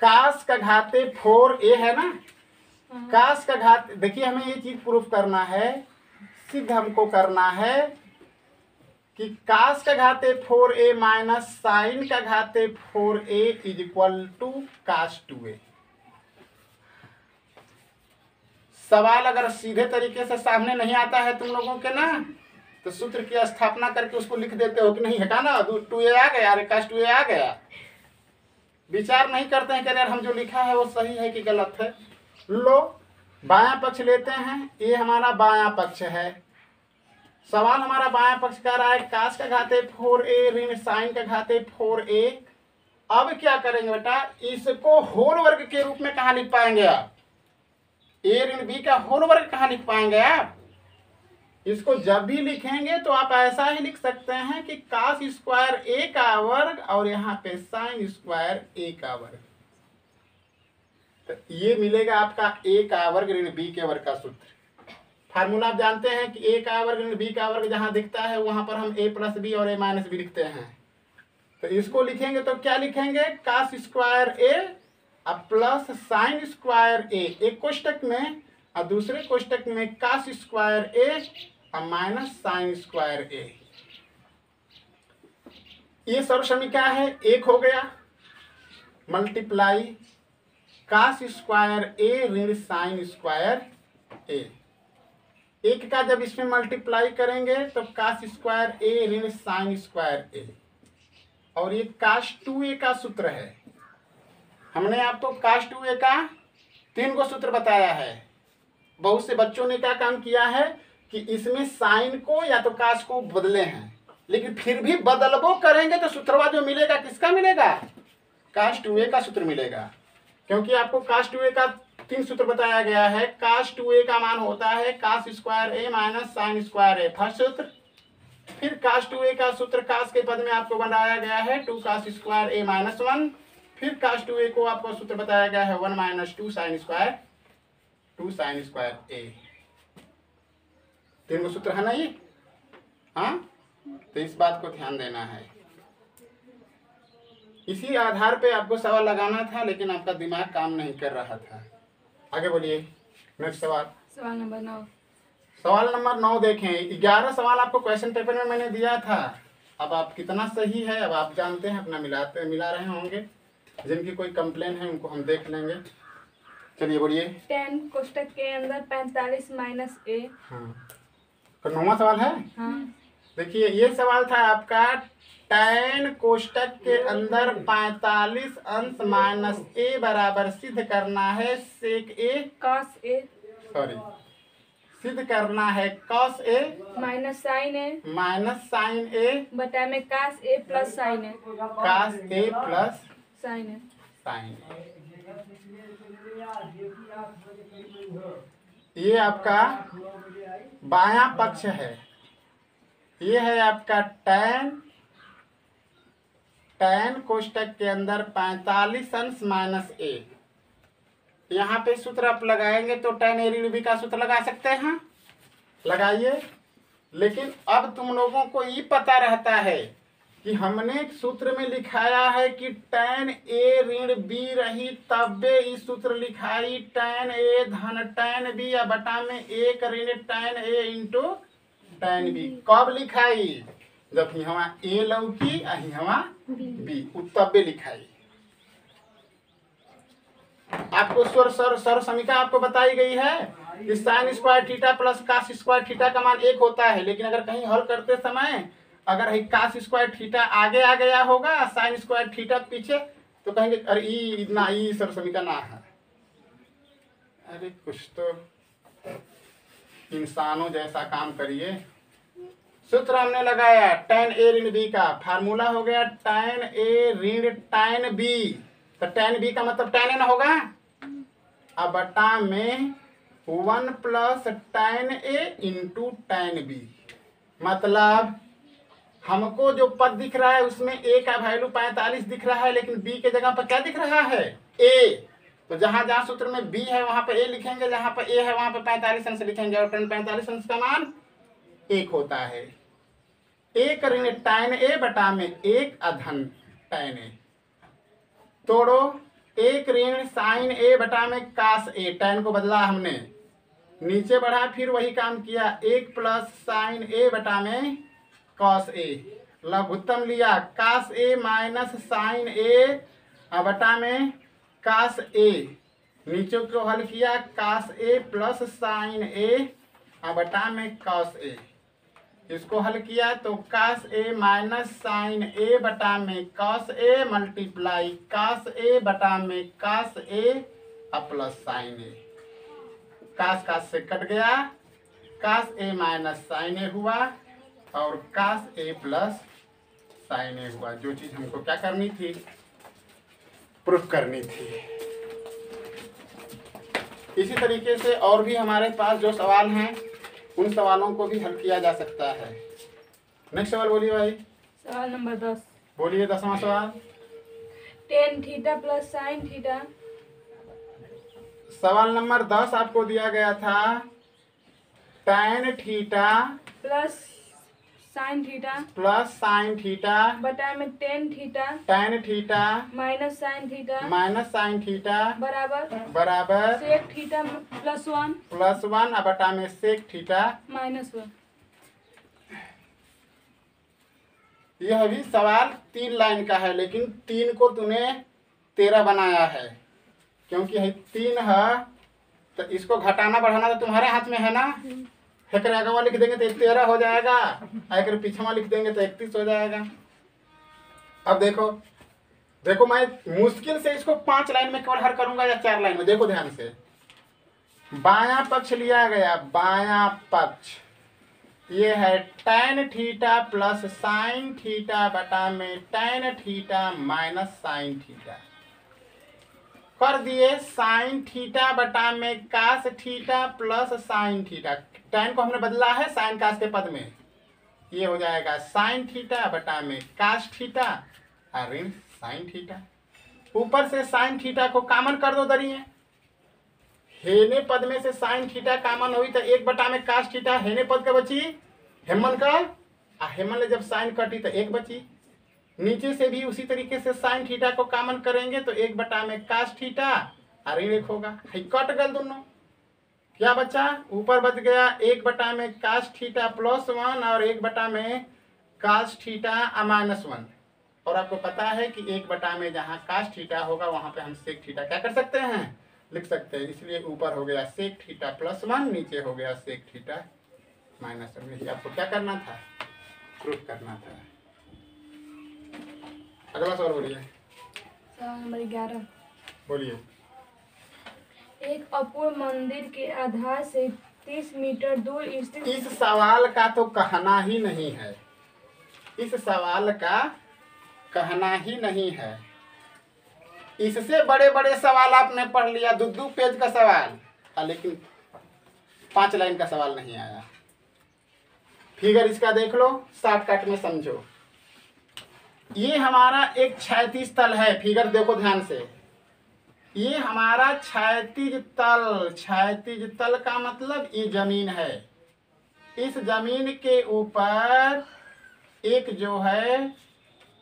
कास का घाते 4a है ना, कास का घात, देखिए हमें ये चीज प्रूफ करना है, सिद्ध हमको करना है कि कास का घाते 4a माइनस साइन का घाते 4a is equal to cos 2a। सवाल अगर सीधे तरीके से सामने नहीं आता है तुम लोगों के ना, तो सूत्र की स्थापना करके उसको लिख देते हो कि नहीं हटाना 2a आ गया, अरे कास 2a आ गया। विचार नहीं करते हैं कि यार हम जो लिखा है वो सही है कि गलत है। लो बायां पक्ष लेते हैं, ये हमारा बायां पक्ष है। सवाल हमारा बायां पक्ष का रहा है कास का घाते 4a ऋण साइन का घाते 4a। अब क्या करेंगे बेटा, इसको होल वर्ग के रूप में कहाँ लिख पाएंगे आप, a ऋण b का होल वर्ग कहाँ लिख पाएंगे आप। इसको जब भी लिखेंगे तो आप ऐसा ही लिख सकते हैं कि कास स्क्वायर a का वर्ग और यहाँ पे साइन स्क्वायर a का वर्ग। तो ये मिलेगा आपका a का वर्ग ऋण b के वर्ग का सूत्र। फार्मूला आप जानते हैं कि a का वर्ग ऋण b का वर्ग जहां दिखता है वहां पर हम a प्लस बी और a माइनस बी लिखते हैं। तो इसको लिखेंगे तो क्या लिखेंगे, कास स्क्वायर a अब प्लस साइन स्क्वायर a, एक कोष्टक में और दूसरे कोष्टक में कास स्क्वायर a और माइनस साइन स्क्वायर a। ये सर्व समीकरण है, एक हो गया मल्टीप्लाई कास स्क्वायर ए ऋण साइन स्क्वायर ए। एक का जब इसमें मल्टीप्लाई करेंगे तो कास स्क्वायर ए ऋण साइन स्क्वायर ए, और ये कास 2a का सूत्र है। हमने आपको कास 2a का 3 को सूत्र बताया है। बहुत से बच्चों ने क्या काम किया है कि इसमें साइन को या तो कास को बदले हैं, लेकिन फिर भी बदलबो करेंगे तो सूत्रवा जो मिलेगा किसका मिलेगा? कास 2a का सूत्र मिलेगा, क्योंकि आपको कास 2a का 3 सूत्र बताया गया है। कास 2a का मान होता है कास स्क्वायर ए माइनस साइन स्क्वायर ए, फर्स्ट सूत्र। फिर कास 2a का सूत्र कास के पद में आपको बनाया गया है 2 कास स्क्वायर ए माइनस 1। फिर कास 2a को आपको सूत्र बताया गया है 1 माइनस 2 साइन स्क्वायर ए। 3 सूत्र है ना ये? हाँ, तो इस बात को ध्यान देना है। इसी आधार पे आपको सवाल लगाना था, लेकिन आपका दिमाग काम नहीं कर रहा था। आगे बोलिए, नेक्स्ट सवाल। सवाल नंबर 9। सवाल नंबर 9 देखें। 11 सवाल आपको क्वेश्चन पेपर में मैंने दिया था। अब आप कितना सही है अब आप जानते हैं, अपना मिला रहे होंगे। जिनकी कोई कंप्लेन है उनको हम देख लेंगे। चलिए बोलिए। 10 कोष्टक के अंदर 45 माइनस ए। हाँ, तो 9वां सवाल है। हाँ, देखिए ये सवाल था आपका, tan कोष्टक के अंदर 45 अंश माइनस ए बराबर सिद्ध करना है सेक ए कॉस ए, सिद्ध करना है कॉस ए माइनस साइन ए बटा में कास ए प्लस साइन ए, कास ए प्लस साइन ए। साइन। ये आपका बायां पक्ष है। ये है आपका tan कोष्टक के अंदर 45 अंश माइनस ए। यहाँ पे सूत्र आप लगाएंगे तो tan a ऋण b का सूत्र लगा सकते हैं, लगाइए। लेकिन अब तुम लोगों को ये पता रहता है कि हमने सूत्र में लिखाया है कि tan a ऋण b रही तब इस सूत्र लिखाई tan a धन tan b या बटा में 1 ऋण tan a into tan b। कब लिखाई? जब यहाँ a लौकी यहाँ b, तब लिखाई। आपको सर्व समीकरण आपको बताई गई है कि sine square theta plus cos square theta का मान 1 होता है। लेकिन अगर कहीं हल करते समय अगर कास स्क्वायर थीटा आगे आ गया होगा, साइन स्क्वायर थीटा पीछे, तो कहेंगे अरे ई सर्व समीकरण ना है। अरे कुछ तो इंसानों जैसा काम करिए। सूत्र हमने लगाया tan a ऋण b का, फार्मूला हो गया tan a ऋण tan b। तो tan b का मतलब tan n होगा, अब बटा में 1 plus tan a into tan b। मतलब हमको जो पद दिख रहा है उसमें a का वैल्यू 45 दिख रहा है, लेकिन b के जगह पर क्या दिख रहा है? a। तो जहां जहां सूत्र में b है वहां पर a लिखेंगे, जहां पर a है वहां पर 45 अंश लिखेंगे, और 45 अंश का मान 1 होता है। 1 ऋण tan a बटा में 1 अधन tan a। तोड़ो 1 ऋण साइन a बटा में कास a, tan को बदला हमने, नीचे बढ़ा फिर वही काम किया, 1 प्लस साइन a बटा में कॉस a। लघुत्तम लिया cos a minus sine a बटा में कास a, नीचे को हल किया cos a plus sine a बटा में कॉस a। इसको हल किया तो cos a minus sine a बटा में cos a multiply cos a बटा में cos a plus sine a। Cos से कट गया, cos a minus sine a हुआ और cos a plus sine a हुआ। जो चीज हमको क्या करनी थी, प्रूफ करनी थी। इसी तरीके से और भी हमारे पास जो सवाल हैं उन सवालों को भी हल किया जा सकता है। नेक्स्ट सवाल बोलिए भाई। सवाल नंबर 10। बोलिए 10वां सवाल। tan theta plus sine theta. सवाल नंबर 10 आपको दिया गया था tan theta plus sine theta बटा में tan theta minus sine theta बराबर सेक थीटा प्लस 1 बटा में सेक थीटा माइनस 1। यह भी सवाल 3 लाइन का है, लेकिन 3 को तूने 13 बनाया है, क्योंकि है 3 है तो इसको घटाना बढ़ाना तो तुम्हारे हाथ में है ना। हेकर आगे लिख देंगे तो 13 हो जाएगा, आकर पीछे लिख देंगे तो 31 हो जाएगा। अब देखो देखो, मैं मुश्किल से इसको 5 लाइन में केवल हल करूंगा या 4 लाइन में। देखो ध्यान से, बायां पक्ष लिया गया, बायां पक्ष ये है tan theta plus sine theta बटा में tan theta minus sine theta कर दिए। साइन थीटा बटा में cos theta plus sine theta, tan को हमने बदला है साइन कास के पद में, ये हो जाएगा साइन थीटा बटा में कास थीटा और ऋण साइन थीटा। ऊपर से साइन थीटा को कॉमन कर दो दरिए, हेने पद में से साइन थीटा कॉमन हुई तो 1 बटा में कास थीटा, हेने पद का बची हेमन का, हेमन ले जब साइन कटी तो 1 बची। नीचे से भी उसी तरीके से साइन थीटा को कॉमन करेंगे तो 1 बटा में कास थीटा और ऋण 1 होगा। कट गल दोनों, क्या बचा? ऊपर बच गया 1 बटा में कास थीटा प्लस 1 और 1 बटा में कास थीटा माइनस 1। और आपको पता है कि 1 बटा में जहाँ कास थीटा होगा वहां पे हम सेक थीटा क्या कर सकते हैं, लिख सकते हैं। इसलिए ऊपर हो गया सेक थीटा प्लस 1, नीचे हो गया सेक थीटा माइनस 1। यही आपको क्या करना था, प्रूफ करना था। अगला सवाल बोलिए। सवाल नंबर 11, बोलिए। एक अपूर्ण मंदिर के आधार से 30 मीटर दूर स्थित। इस सवाल का तो कहना ही नहीं है, इस सवाल का कहना ही नहीं है। इससे बड़े बड़े सवाल आपने पढ़ लिया, 2 पेज का सवाल, लेकिन 5 लाइन का सवाल नहीं आया। फिगर इसका देख लो, शॉर्टकट में समझो। ये हमारा एक क्षैतिज तल है, फिगर देखो ध्यान से। ये हमारा क्षैतिज तल, क्षैतिज तल का मतलब ये जमीन है। इस जमीन के ऊपर एक जो है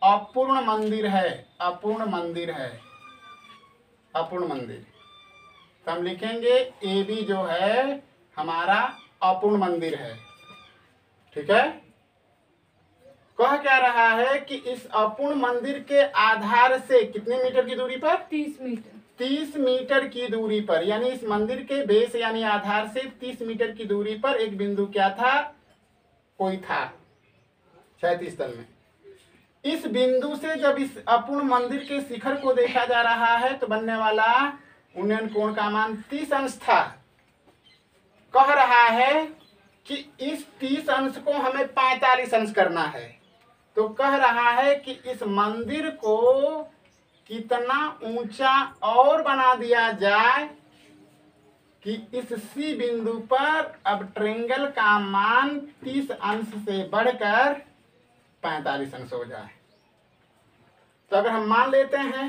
अपूर्ण मंदिर है, अपूर्ण मंदिर है, अपूर्ण मंदिर। तो हम लिखेंगे ए बी जो है हमारा अपूर्ण मंदिर है, ठीक है। कह क्या रहा है कि इस अपूर्ण मंदिर के आधार से कितने मीटर की दूरी पर, 30 मीटर, 30 मीटर की दूरी पर, यानी इस मंदिर के बेस यानी आधार से 30 मीटर की दूरी पर एक बिंदु क्या था, कोई था क्षैतिज तल में। इस बिंदु से जब इस अपूर्ण मंदिर के शिखर को देखा जा रहा है तो बनने वाला उन्नयन कोण का मान 30 अंश था। कह रहा है कि इस 30 अंश को हमें 45 अंश करना है। तो कह रहा है कि इस मंदिर को कितना ऊंचा और बना दिया जाए कि इस सी बिंदु पर अब ट्रेंगल का मान 30 अंश से बढ़कर 45 अंश हो जाए। तो अगर हम मान लेते हैं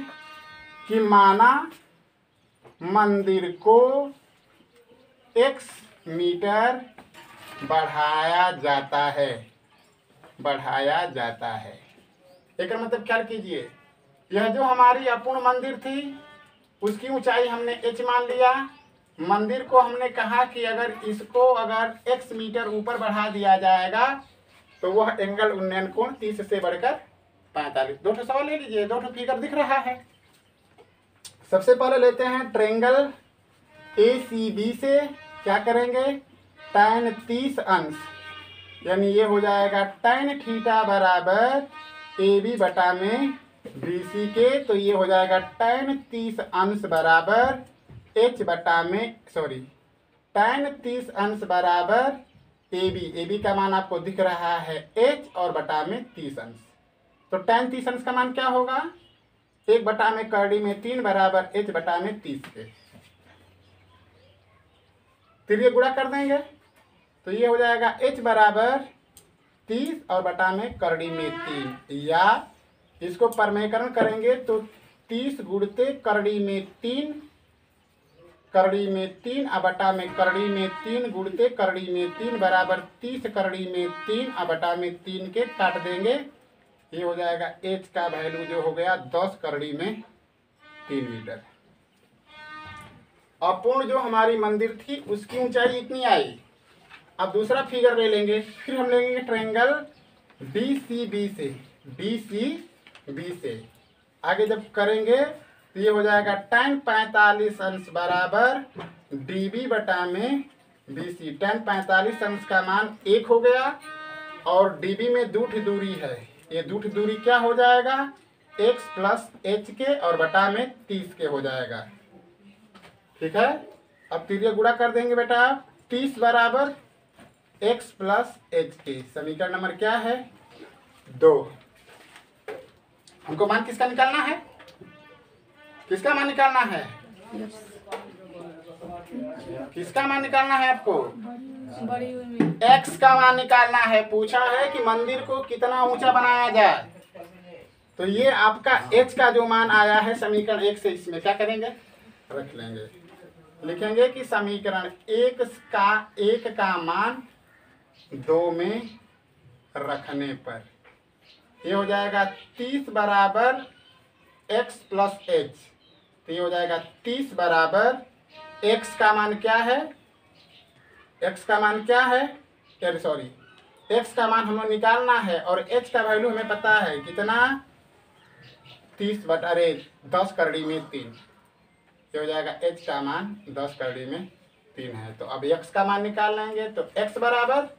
कि माना मंदिर को x मीटर बढ़ाया जाता है, बढ़ाया जाता है। एक मतलब ख्याल कीजिए, यह जो हमारी अपूर्ण मंदिर थी उसकी ऊंचाई हमने h मान लिया। मंदिर को हमने कहा कि अगर इसको अगर x मीटर ऊपर बढ़ा दिया जाएगा तो वह एंगल उन्नयन कोण 30 से बढ़कर 45। 2 सवाल ले लीजिए, 2 फिगर दिख रहा है। सबसे पहले लेते हैं ट्रेंगल ACB से क्या करेंगे, tan 30 अंश, यानी ये हो जाएगा tan थीटा बराबर AB बटा में BC के, तो ये हो जाएगा tan 30 अंश बराबर H बटा में tan 30 अंश बराबर AB का मान आपको दिख रहा है H और बटा में 30 अंश। तो tan 30 अंश का मान क्या होगा, 1 बटा में करड़ी में 3 बराबर H बटा में 30 के। फिर ये गुणा कर देंगे तो ये हो जाएगा H बराबर 30 और बटा में करड़ी में 3, या इसको परमेयकरण करेंगे तो 30 गुणते करड़ी में 3, करड़ी में 3 और बटा में करड़ी में 3 गुणते करड़ी में 3 बराबर 30 करड़ी में 3 और बटा में 3 के काट देंगे। ये हो जाएगा H का वैल्यू जो हो गया 10 करड़ी में 3 मीटर। अपूर्ण जो हमारी मंदिर थी उसकी ऊंचाई इतनी आई। अब दूसरा फिगर ले लेंगे, फिर हम लेंगे ट्रायंगल BCB से। बी से। आगे जब करेंगे तो ये हो जाएगा tan 45 अंश बराबर DB बटा में BC। tan 45 अंश का मान 1 हो गया और DB में दूठी दूरी है, ये दूठी दूरी क्या हो जाएगा x प्लस h के और बटा में 30 के हो जाएगा। ठीक है, अब तिर्यक गुणा कर देंगे बेटा आप। 30 बराबर x प्लस h के। समीकरण नंबर क्या है 2। हमको मान किसका निकालना है, किसका मान निकालना है, किसका मान निकालना है आपको, बड़ी हुई में x का मान निकालना है। पूछा है कि मंदिर को कितना ऊंचा बनाया जाए, तो ये आपका h का जो मान आया है समीकरण 1 से, इसमें क्या करेंगे रख लेंगे। लिखेंगे कि समीकरण 1 का मान 2 में रखने पर ये हो जाएगा 30 बराबर x प्लस h। तो ये हो जाएगा 30 बराबर x का मान क्या है, x का मान क्या है, सॉरी x का मान हमें निकालना है और h का वैल्यू हमें पता है कितना 30 बटा 10 करड़ी में 3। ये हो जाएगा h का मान 10 करड़ी में 3 है। तो अब x का मान निकाल लेंगे तो x बराबर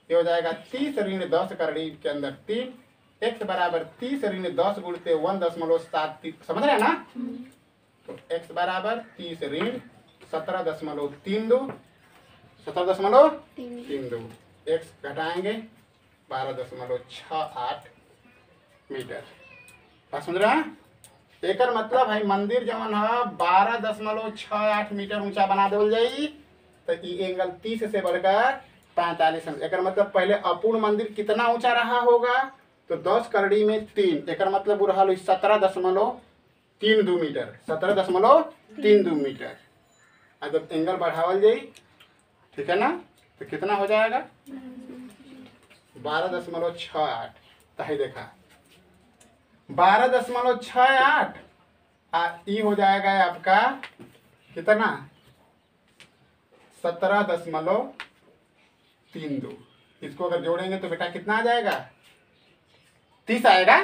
ये हो जाएगा 30 ऋण 10 करड़ी के अंदर 3। x बराबर 30 ऋण 10 गुणते 1.73, समझ रहे हैं ना। तो x बराबर 30 ऋण 17.32 x घटाएंगे 12.68 मीटर। बात समझ रहे हैं। एकर मतलब है मंदिर जवन है 12.68 मीटर ऊंचा बना देवल जाई तो ई एंगल 30 से बढ़कर 45 अंश। एकर मतलब पहले अपूर्ण मंदिर कितना ऊंचा रहा होगा तो 10 करड़ी में 3, एकर मतलब रहा 17.32 मीटर, 17.32 मीटर। जब एंगल बढ़ावल जाई, ठीक है ना, तो कितना हो जाएगा 12.68। तो देखा 12.68 ई हो जाएगा आपका कितना 17.32। इसको अगर जोड़ेंगे तो बेटा कितना आ जाएगा 30 आएगा।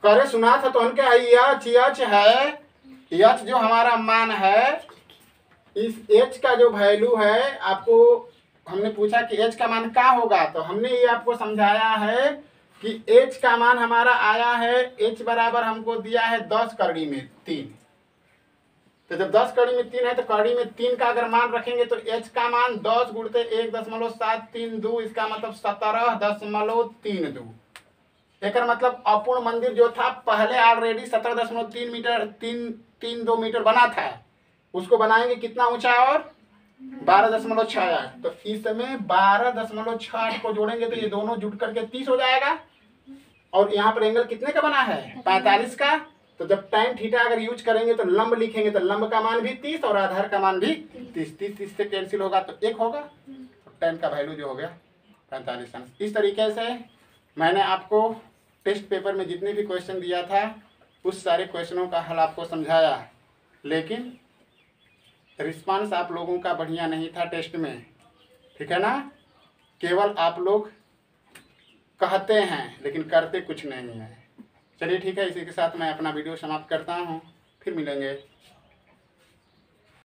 करे सुना था तो उनके यच है, यच जो हमारा मान है, इस h का जो वैल्यू है आपको हमने पूछा कि h का मान क्या होगा, तो हमने ये आपको समझाया है कि h का मान हमारा आया है, h बराबर हमको दिया है 10 करड़ी में 3। तो जब 10 करड़ी में 3 है तो करड़ी में 3 का अगर मान रखेंगे तो h का मान 10 गुणते 1.732, इसका मतलब 17.32। एकर मतलब अपूर्ण मंदिर जो था पहले ऑलरेडी 17.3 मीटर 332 मीटर बना था, उसको बनाएंगे कितना ऊंचा और 12.68। तो इसमें 12.68 को जोड़ेंगे तो ये दोनों जुट करके 30 हो जाएगा और यहाँ पर एंगल कितने का बना है 45 का। तो जब tan थीटा अगर यूज करेंगे तो लंब लिखेंगे तो लंब का मान भी 30 और आधार का मान भी 30 से कैंसिल होगा तो 1 होगा। tan का वैल्यू जो हो गया 45 अंश। इस तरीके से मैंने आपको टेस्ट पेपर में जितने भी क्वेश्चन दिया था उस सारे क्वेश्चनों का हल आपको समझाया, लेकिन रिस्पांस आप लोगों का बढ़िया नहीं था टेस्ट में, ठीक है ना। केवल आप लोग कहते हैं लेकिन करते कुछ नहीं है। चलिए ठीक है, इसी के साथ मैं अपना वीडियो समाप्त करता हूँ, फिर मिलेंगे।